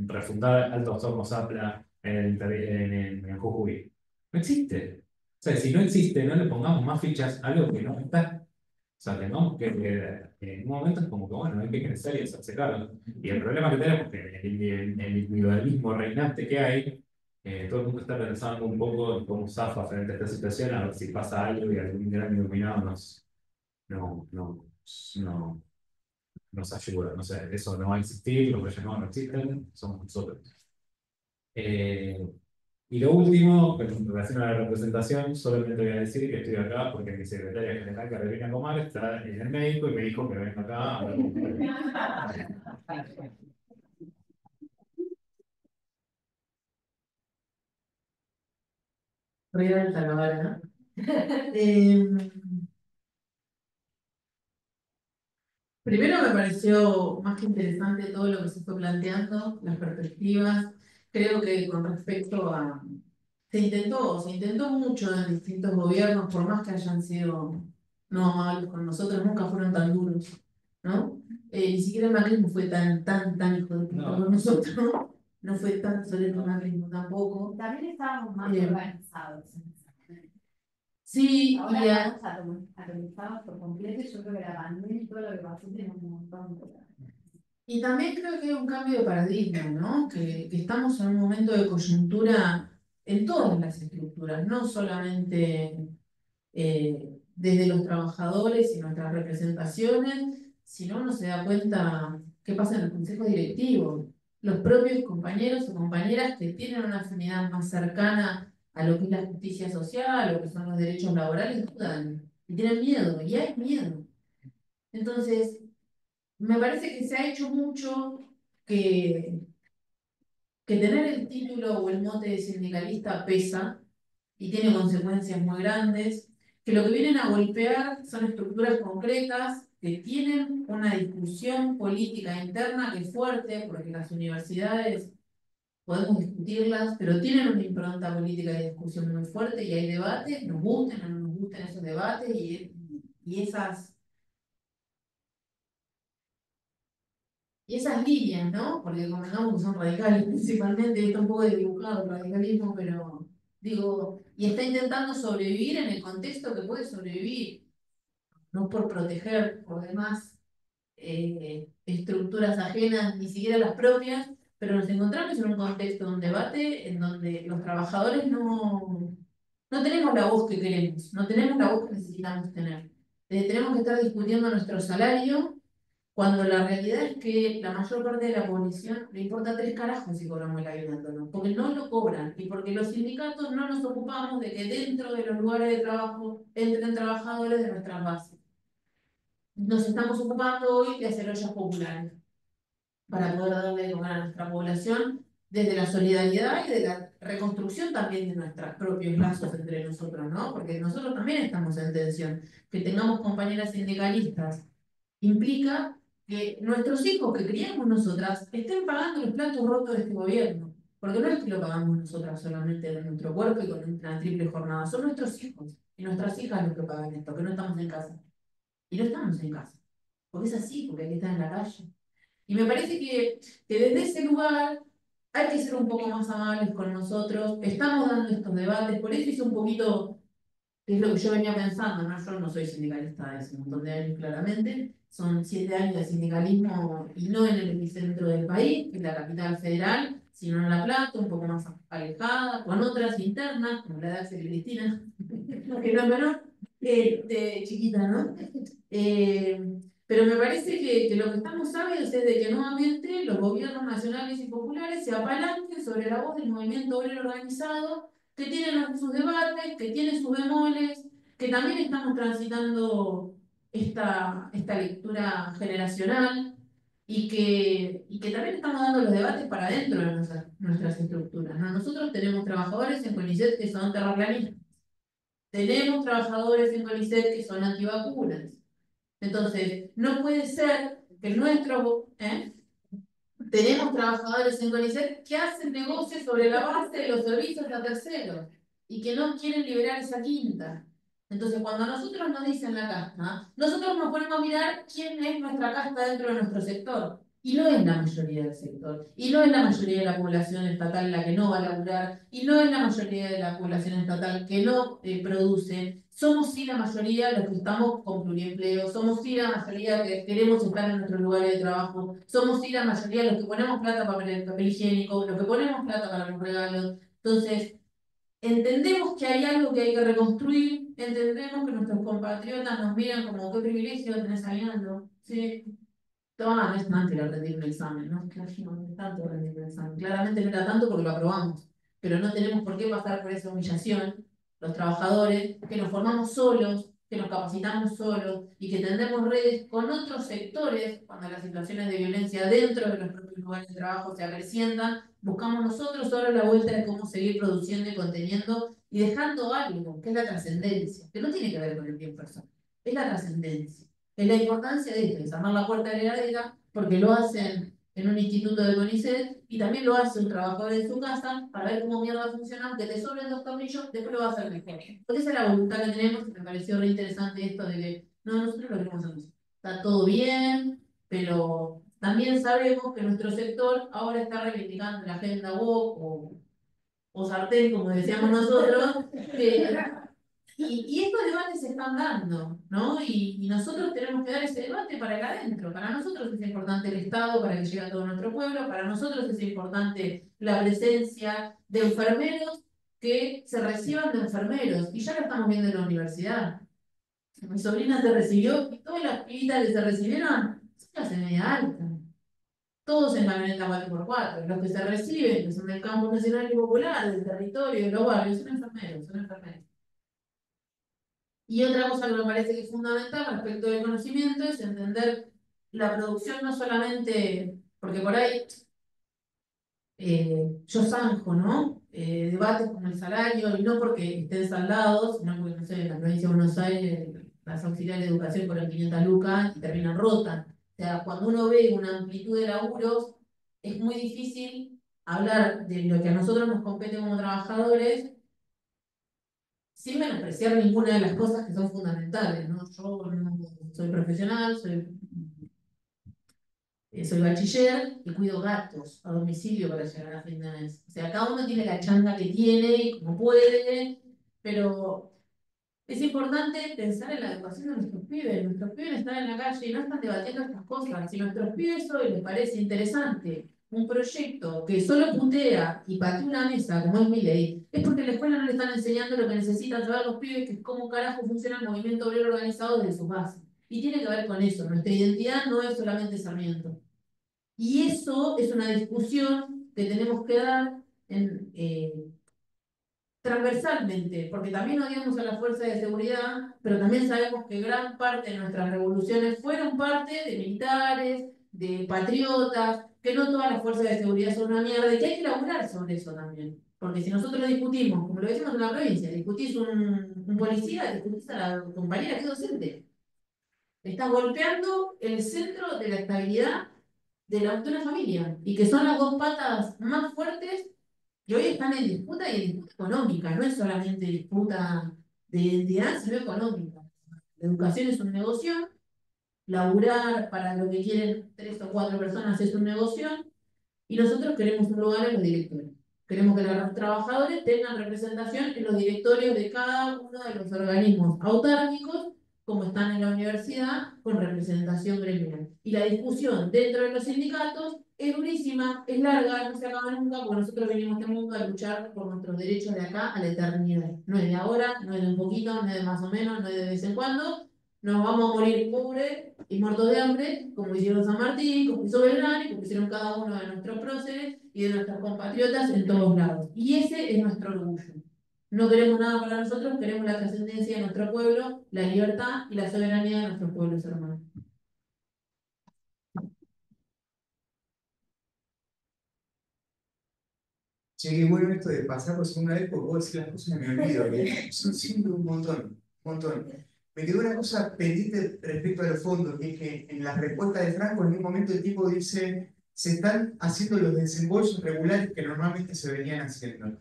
refundar Altos Hornos Zapla en Jujuy. No existe. O sea, si no existe, no le pongamos más fichas a algo que no está. O sea, tengamos que en un momento es como que, bueno, hay que crecer y hacerse cargo. Y el problema que tenemos es que el individualismo reinante que hay, todo el mundo está pensando un poco en cómo zafa frente a esta situación, a ver si pasa algo y algún gran iluminado no, no, no, nos ayuda. No sé, eso no va a existir, los Reyes no existen, somos nosotros. Y lo último, en relación a la representación, solamente voy a decir que estoy acá porque mi secretaria general, Carolina Comar, está en el médico y me dijo que venga acá a hablar con ustedes. Ruido del Salvador, ¿no? Eh, Primero me pareció más que interesante todo lo que se fue planteando, las perspectivas. Creo que con respecto a... Se intentó mucho en distintos gobiernos, por más que hayan sido no amables con nosotros, nunca fueron tan duros, ¿no? Ni siquiera el macrismo fue tan hijo de puta con nosotros, ¿no? No fue tan soleto el macrismo tampoco. También estábamos más organizados. Sí, ahora y estamos atomizados por completo y yo creo que la pandemia y todo lo que pasó tenemos un montón de... Y también creo que hay un cambio de paradigma, ¿no? Que estamos en un momento de coyuntura en todas las estructuras, no solamente desde los trabajadores y nuestras representaciones, sino uno se da cuenta qué pasa en los consejos directivos. Los propios compañeros o compañeras que tienen una afinidad más cercana a lo que es la justicia social, a lo que son los derechos laborales, dudan y tienen miedo, y hay miedo. Entonces, me parece que se ha hecho mucho que, que tener el título o el mote de sindicalista pesa y tiene consecuencias muy grandes, que lo que vienen a golpear son estructuras concretas que tienen una discusión política interna que es fuerte, porque las universidades podemos discutirlas, pero tienen una impronta política y de discusión muy fuerte y hay debates, nos gusten o no nos gusten esos debates y esas líneas, ¿no? Porque convengamos que son radicales principalmente, y está un poco desdibujado el radicalismo, pero digo, y está intentando sobrevivir en el contexto que puede sobrevivir, no por proteger por demás estructuras ajenas, ni siquiera las propias, pero nos encontramos en un contexto de un debate en donde los trabajadores no tenemos la voz que queremos, no tenemos la voz que necesitamos tener. Tenemos que estar discutiendo nuestro salario cuando la realidad es que la mayor parte de la población le importa tres carajos si cobramos el aguinaldo, ¿no? Porque no lo cobran y porque los sindicatos no nos ocupamos de que dentro de los lugares de trabajo entren trabajadores de nuestras bases. Nos estamos ocupando hoy de hacer ollas populares para poder darle de comer a nuestra población desde la solidaridad y de la reconstrucción también de nuestros propios lazos entre nosotros, ¿no? Porque nosotros también estamos en tensión. Que tengamos compañeras sindicalistas implica que nuestros hijos que criamos nosotras estén pagando los platos rotos de este gobierno. Porque no es que lo pagamos nosotras solamente de nuestro cuerpo y con una triple jornada, son nuestros hijos y nuestras hijas los que pagan esto, que no estamos en casa. Y no estamos en casa. Porque es así, porque hay que estar en la calle. Y me parece que desde ese lugar hay que ser un poco más amables con nosotros. Estamos dando estos debates, por eso hice un poquito, que es lo que yo venía pensando, ¿no? Yo no soy sindicalista de hace un montón de años, claramente. Son 7 años de sindicalismo y no en el epicentro del país, que es la capital federal, sino en La Plata, un poco más alejada, con otras internas, como la de Axel y Cristina, que no es menor, chiquita, ¿no? Pero me parece que lo que estamos ávidos es de que nuevamente los gobiernos nacionales y populares se apalanquen sobre la voz del movimiento obrero organizado, que tienen sus debates, que tiene sus bemoles, que también estamos transitando esta lectura generacional y que también estamos dando los debates para dentro de nuestras estructuras, ¿no? Nosotros tenemos trabajadores en CONICET que son terraplanistas, tenemos trabajadores en CONICET que son antivacunas. Entonces, no puede ser que tenemos trabajadores en CONICET que hacen negocios sobre la base de los servicios a terceros y que no quieren liberar esa quinta. Entonces, cuando a nosotros nos dicen la casta, nosotros nos ponemos a mirar quién es nuestra casta dentro de nuestro sector. Y no es la mayoría del sector. Y no es la mayoría de la población estatal la que no va a laburar. Y no es la mayoría de la población estatal que no produce. Somos sí la mayoría los que estamos con pluriempleo, somos sí la mayoría que queremos estar en nuestros lugares de trabajo, somos sí la mayoría los que ponemos plata para el papel higiénico, los que ponemos plata para los regalos. Entonces, entendemos que hay algo que hay que reconstruir, entendemos que nuestros compatriotas nos miran como qué privilegio tenés saliendo, ¿sí? Toma, no es tanto ir a rendir un examen, ¿no? Claro, no es tanto rendir un examen. Claramente no era tanto porque lo aprobamos, pero no tenemos por qué pasar por esa humillación, los trabajadores, que nos formamos solos, que nos capacitamos solos y que tendemos redes con otros sectores cuando las situaciones de violencia dentro de los propios lugares de trabajo se acrecientan. Buscamos nosotros solo la vuelta de cómo seguir produciendo y conteniendo y dejando algo, que es la trascendencia, que no tiene que ver con el bien personal, es la trascendencia. Es la importancia de esto, desarmar la puerta de la heladera, porque lo hacen en un instituto de CONICET y también lo hace un trabajador en su casa para ver cómo mierda funciona, aunque te sobren 2 tornillos, después lo va a hacer mejor. Porque esa es la voluntad que tenemos y me pareció re interesante esto de que no, nosotros lo queremos hacer. Está todo bien, pero también sabemos que nuestro sector ahora está reivindicando la agenda woke o sartén, como decíamos nosotros, y estos debates se están dando, ¿no? Y nosotros tenemos que dar ese debate para acá adentro. Para nosotros es importante el Estado para que llegue a todo nuestro pueblo, para nosotros es importante la presencia de enfermeros que se reciban de enfermeros, y ya lo estamos viendo en la universidad. Mi sobrina se recibió y todas las pibitas que se recibieron son clase media alta. Todos en camioneta 4x4. Los que se reciben, que son del campo nacional y popular, del territorio, de los barrios, son enfermeros, son enfermeros. Y otra cosa que me parece que es fundamental respecto del conocimiento es entender la producción no solamente, porque por ahí yo zanjo, ¿no? Debates como el salario, y no porque estén saldados, sino porque, no sé, en la provincia de Buenos Aires las auxiliares de educación cobran 500 lucas y terminan rotas. O sea, cuando uno ve una amplitud de laburos, es muy difícil hablar de lo que a nosotros nos compete como trabajadores, sin menospreciar ninguna de las cosas que son fundamentales, ¿no? Yo no soy profesional, soy bachiller y cuido gatos a domicilio para llegar a fin de mes. O sea, cada uno tiene la changa que tiene y como puede, pero es importante pensar en la educación de nuestros pibes. Nuestros pibes están en la calle y no están debatiendo estas cosas. Si a nuestros pibes hoy les parece interesante un proyecto que solo putea y patea una mesa, como es mi ley, es porque en la escuela no le están enseñando lo que necesitan saber los pibes, que es cómo carajo funciona el movimiento obrero organizado desde su base. Y tiene que ver con eso. Nuestra identidad no es solamente Sarmiento. Y eso es una discusión que tenemos que dar en, transversalmente, porque también odiamos a las fuerzas de seguridad, pero también sabemos que gran parte de nuestras revoluciones fueron parte de militares, de patriotas, que no todas las fuerzas de seguridad son una mierda y que hay que laburar sobre eso también. Porque si nosotros discutimos, como lo decimos en la provincia, discutís un policía, discutís a la compañera que es docente. Estás golpeando el centro de la estabilidad de una familia y que son las dos patas más fuertes que hoy están en disputa y en disputa económica, no es solamente disputa de identidad, sino económica. La educación es un negocio, laburar para lo que quieren 3 o 4 personas es un negocio, y nosotros queremos un lugar en los directorios. Queremos que los trabajadores tengan representación en los directorios de cada uno de los organismos autárquicos, como están en la universidad, con representación gremial. Y la discusión dentro de los sindicatos es durísima, es larga, no se acaba nunca, porque nosotros venimos a este mundo a luchar por nuestros derechos de acá a la eternidad. No es de ahora, no es de un poquito, no es de más o menos, no es de vez en cuando. Nos vamos a morir pobres y muertos de hambre, como hicieron San Martín, como hizo Belgrano y como hicieron cada uno de nuestros próceres y de nuestros compatriotas en todos lados. Y ese es nuestro orgullo. No queremos nada para nosotros, queremos la trascendencia de nuestro pueblo, la libertad y la soberanía de nuestros pueblos hermanos. Che, qué bueno esto de pasar por segunda vez, porque vos decís las cosas y me olvido, que son siempre un montón, un montón. Me quedó una cosa pendiente respecto a los fondos, que es que en la respuesta de Franco, en un momento el tipo dice, se están haciendo los desembolsos regulares que normalmente se venían haciendo.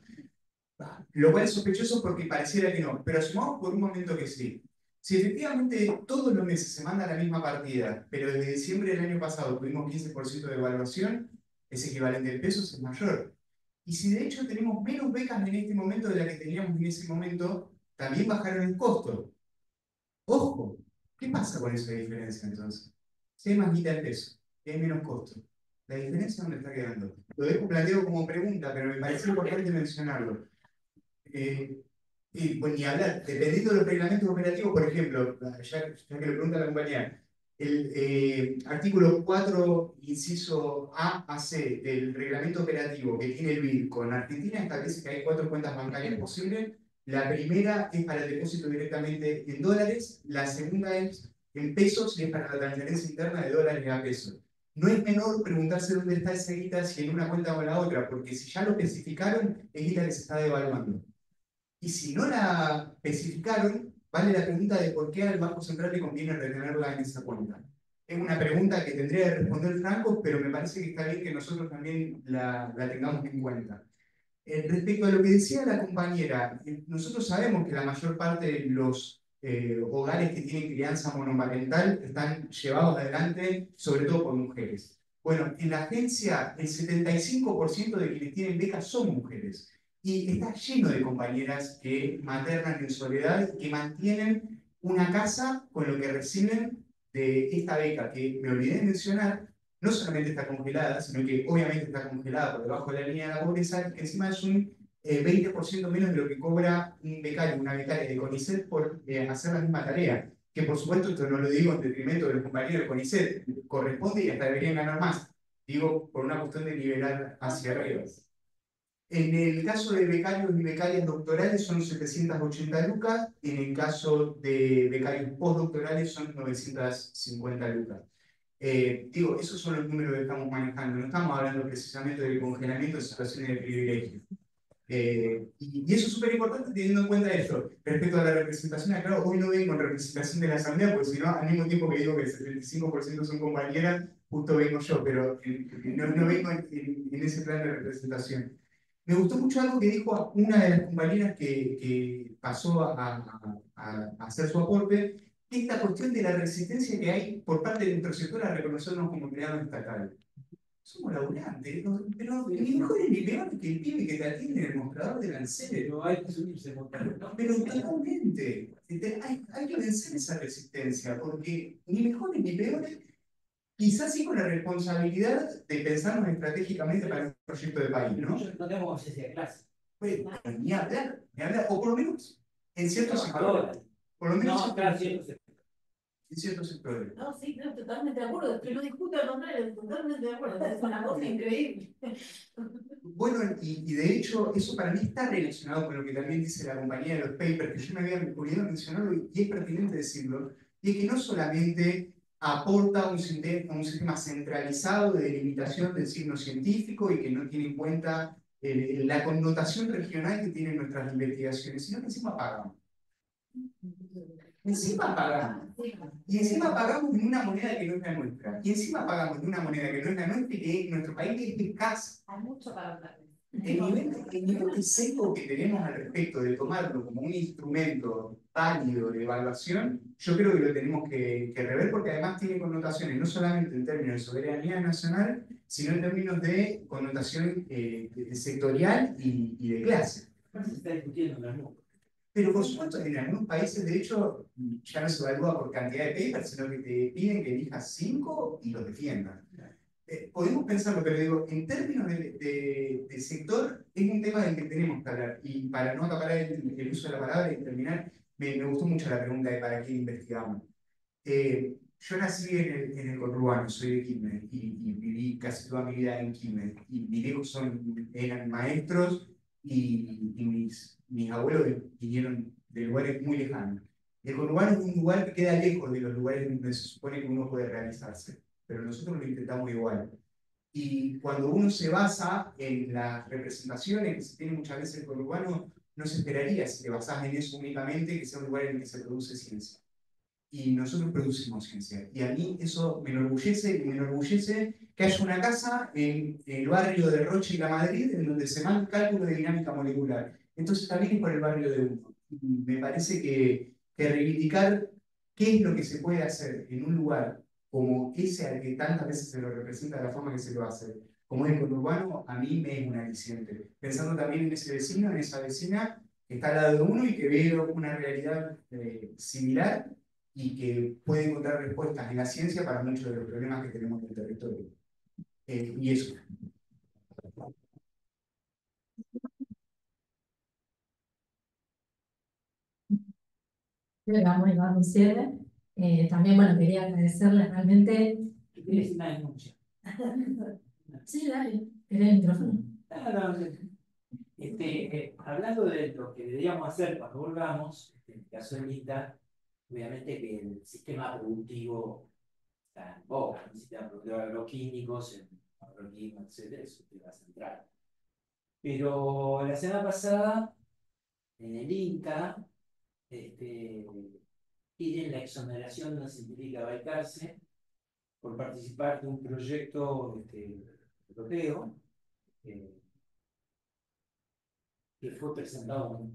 Lo cual es sospechoso porque pareciera que no, pero asumamos por un momento que sí. Si efectivamente todos los meses se manda la misma partida, pero desde diciembre del año pasado tuvimos 15% de evaluación, ese equivalente de pesos es mayor. Y si de hecho tenemos menos becas en este momento de las que teníamos en ese momento, también bajaron el costo. Ojo, ¿qué pasa con esa diferencia entonces? Si hay más guita de peso y hay menos costo, ¿la diferencia dónde está quedando? Lo dejo planteado como pregunta, pero me parece importante mencionarlo. Y pues ni hablar, dependiendo de los reglamentos operativos, por ejemplo, ya que lo pregunta la compañía, el artículo 4, inciso A a C del reglamento operativo que tiene el BID con Argentina establece que hay 4 cuentas bancarias posibles. La primera es para el depósito directamente en dólares, la segunda es en pesos y es para la transferencia interna de dólares a pesos. No es menor preguntarse dónde está esa guita, si en una cuenta o en la otra, porque si ya lo especificaron, es guita que se está devaluando. Y si no la especificaron, vale la pregunta de por qué al Banco Central le conviene retenerla en esa cuenta. Es una pregunta que tendría que responder Franco, pero me parece que está bien que nosotros también la tengamos en cuenta. Respecto a lo que decía la compañera, nosotros sabemos que la mayor parte de los hogares que tienen crianza monoparental están llevados adelante, sobre todo por mujeres. Bueno, en la agencia el 75% de quienes tienen becas son mujeres. Y está lleno de compañeras que maternan en soledad y que mantienen una casa con lo que reciben de esta beca, que me olvidé de mencionar, no solamente está congelada, sino que obviamente está congelada por debajo de la línea de la pobreza, que encima es un 20% menos de lo que cobra un becario, una becaria de CONICET por hacer la misma tarea. Que por supuesto esto no lo digo en detrimento de los compañeros de CONICET, corresponde y hasta deberían ganar más. Digo, por una cuestión de nivelar hacia arriba. En el caso de becarios y becarias doctorales son 780 lucas, en el caso de becarios postdoctorales son 950 lucas. Digo, esos son los números que estamos manejando, no estamos hablando precisamente del congelamiento de situaciones de privilegio. Y eso es súper importante teniendo en cuenta esto. Respecto a la representación, claro, hoy no vengo en representación de la asamblea, porque si no, al mismo tiempo que digo que el 75% son compañeras, justo vengo yo, pero no vengo en ese plan de representación. Me gustó mucho algo que dijo una de las compañeras que pasó a hacer su aporte, que es la cuestión de la resistencia que hay por parte de nuestro sector a reconocernos como empleados estatales. Somos laburantes, pero ni mejores ni peores que el pibe que te atiende en el mostrador del Ansel. No hay que subirse, Pero totalmente. Hay que vencer esa resistencia, porque ni mejores ni peores, quizás sí con la responsabilidad de pensarnos estratégicamente para un proyecto de país, ¿no? No tenemos conciencia de clase. Pues, ni hablar, o por lo menos en ciertos sectores. Por lo menos No, claro, ciertos en ciertos sectores. No, sí, no, totalmente de acuerdo. Que no discuto al contrario, totalmente de acuerdo. Es una cosa increíble. Bueno, y de hecho, eso para mí está relacionado con lo que también dice la compañía de los papers, que yo me había olvidado mencionarlo y es pertinente decirlo, y es que no solamente aporta un sistema centralizado de delimitación del signo científico y que no tiene en cuenta la connotación regional que tienen nuestras investigaciones, sino que encima pagamos. Encima pagamos. Y encima pagamos en una moneda que no es la nuestra. Y encima pagamos en una moneda que no es la nuestra y que nuestro país es escaso. Hay mucho para hablar. El nivel de sesgo que tenemos al respecto de tomarlo como un instrumento válido de evaluación, yo creo que lo tenemos que rever porque además tiene connotaciones no solamente en términos de soberanía nacional, sino en términos de connotación sectorial y de clase. Se está discutiendo en la NUC. Pero por supuesto, en algunos países, de hecho, ya no se evalúa por cantidad de papers, sino que te piden que elijas 5 y los defiendas. Podemos pensarlo, pero digo, en términos de sector, es un tema del que tenemos que hablar. Y para no acaparar el uso de la palabra y terminar, me gustó mucho la pregunta de para qué investigamos. Yo nací en el conurbano, soy de Quilmes, y viví casi toda mi vida en Quilmes. Y mis viejos eran maestros y mis abuelos vinieron de lugares muy lejanos. El conurbano es un lugar que queda lejos de los lugares donde se supone que uno puede realizarse, pero nosotros lo intentamos igual. Y cuando uno se basa en las representaciones que se tienen muchas veces en el conurbano, no se esperaría, si te basás en eso únicamente, que sea un lugar en el que se produce ciencia. Y nosotros producimos ciencia. Y a mí eso me enorgullece, y me enorgullece que haya una casa en el barrio de Rocha y La Madrid en donde se manda cálculo de dinámica molecular. Entonces también es por el barrio de uno. Y me parece que reivindicar qué es lo que se puede hacer en un lugar como ese al que tantas veces se lo representa de la forma que se lo hace, como es el conurbano, a mí me es un aliciente. Pensando también en ese vecino, en esa vecina que está al lado de uno y que ve una realidad similar y que puede encontrar respuestas en la ciencia para muchos de los problemas que tenemos en el territorio. Y eso. Creo que vamos a llevar un cierre. También, bueno, quería agradecerles realmente. Tienes una denuncia. Sí, dale, ¿querés el micrófono? Hablando de lo que deberíamos hacer cuando volvamos, en el caso de Lita, obviamente que el sistema productivo está en boga, el sistema productivo de agroquímicos, el agroquímico, etc., eso te va a centrar. Pero la semana pasada, en el INTA, piden la exoneración de una científica Balcarce por participar de un proyecto europeo que fue presentado.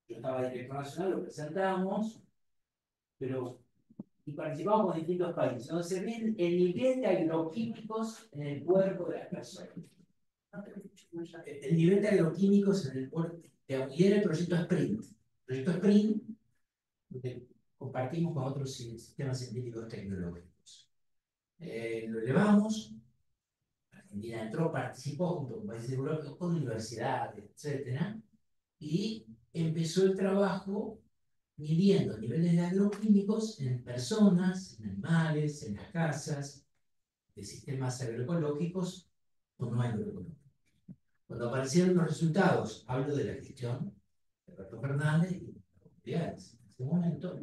Yo estaba director nacional, lo presentamos, pero y participamos con distintos países, donde se ve el nivel de agroquímicos en el cuerpo de las personas. El nivel de agroquímicos en el cuerpo, y era el proyecto Sprint. El proyecto Sprint, donde compartimos con otros sistemas científicos tecnológicos. Lo elevamos, Argentina entró, participó junto con países europeos, con universidades, etc. Y empezó el trabajo midiendo niveles de agroquímicos en personas, en animales, en las casas, de sistemas agroecológicos o no agroecológicos. Cuando aparecieron los resultados, hablo de la gestión de Alberto Fernández y de las autoridades en ese momento,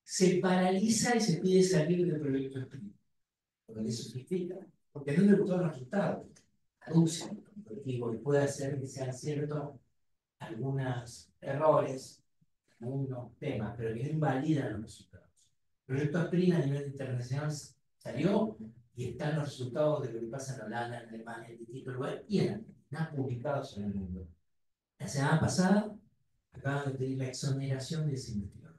se paraliza y se pide salir del proyecto Sprint. Lo que eso significa, porque no le gustaron los resultados. traducen los objetivos y puede hacer que sean ciertos algunos errores, algunos temas, pero que no invalidan los resultados. El proyecto Asprin a nivel internacional salió y están los resultados de lo que pasa en Holanda, en Alemania, en distintos lugares y en Argentina, publicados en el mundo. La semana pasada acaban de pedir la exoneración de ese investigador.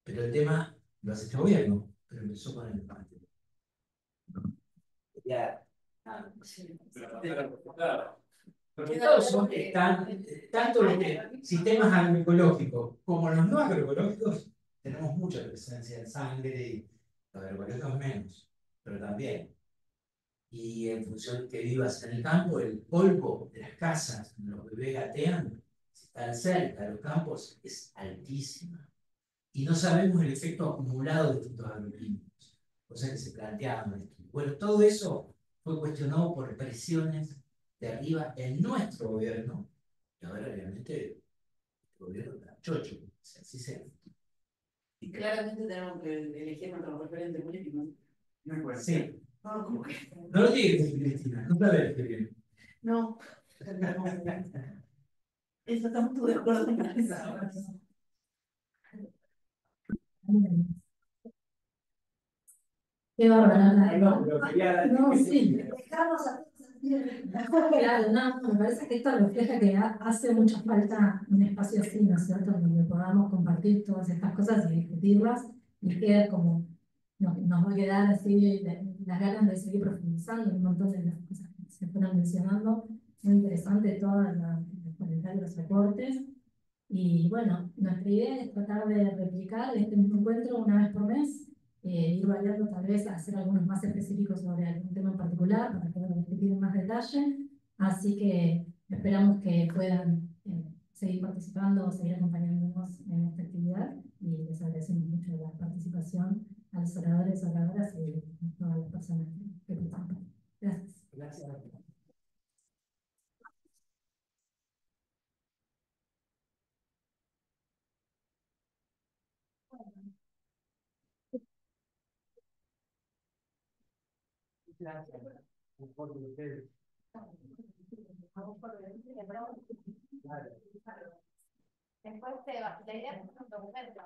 Pero el tema lo hace este gobierno, pero empezó con el empate. Ya. Los resultados son que están, tanto los sistemas agroecológicos como los no agroecológicos, tenemos mucha presencia en sangre y los agroecológicos menos, pero también. Y en función que vivas en el campo, el polvo de las casas, donde los bebés gatean, si están cerca de los campos, es altísima. Y no sabemos el efecto acumulado de estos agroquímicos, cosa que se planteaban. Bueno, todo eso fue cuestionado por presiones de arriba en nuestro gobierno, y ahora realmente el gobierno está chocho, así sea. Y claramente tenemos que elegir nuestro referente político. Sí. No, como que. No lo digas, Cristina, no te ves bien. No. Eso estamos todos de acuerdo con eso. Qué bárbaro. No, sí. Dejamos a Claro, no, me parece que esto refleja que hace mucha falta un espacio así, ¿no es cierto?, donde podamos compartir todas estas cosas y discutirlas, y queda como, nos va a quedar así las ganas de seguir profundizando en un montón de las cosas que se fueron mencionando. Muy interesante todos los comentarios, los reportes. Y bueno, nuestra idea es tratar de replicar este mismo encuentro una vez por mes, ir variando tal vez a hacer algunos más específicos sobre algún tema en particular para poder discutir en más detalle. Así que esperamos que puedan seguir participando, seguir acompañándonos en esta actividad y les agradecemos mucho la participación a los oradores, oradoras y a todas las personas que participan. Gracias. Gracias. Gracias. Por ustedes. Después la idea es un documento.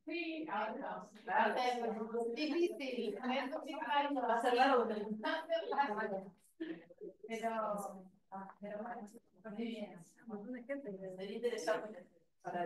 Sí, va a ser difícil. Va a ser largo. Pero bueno, muy bien. Un montón de gente que sería interesante para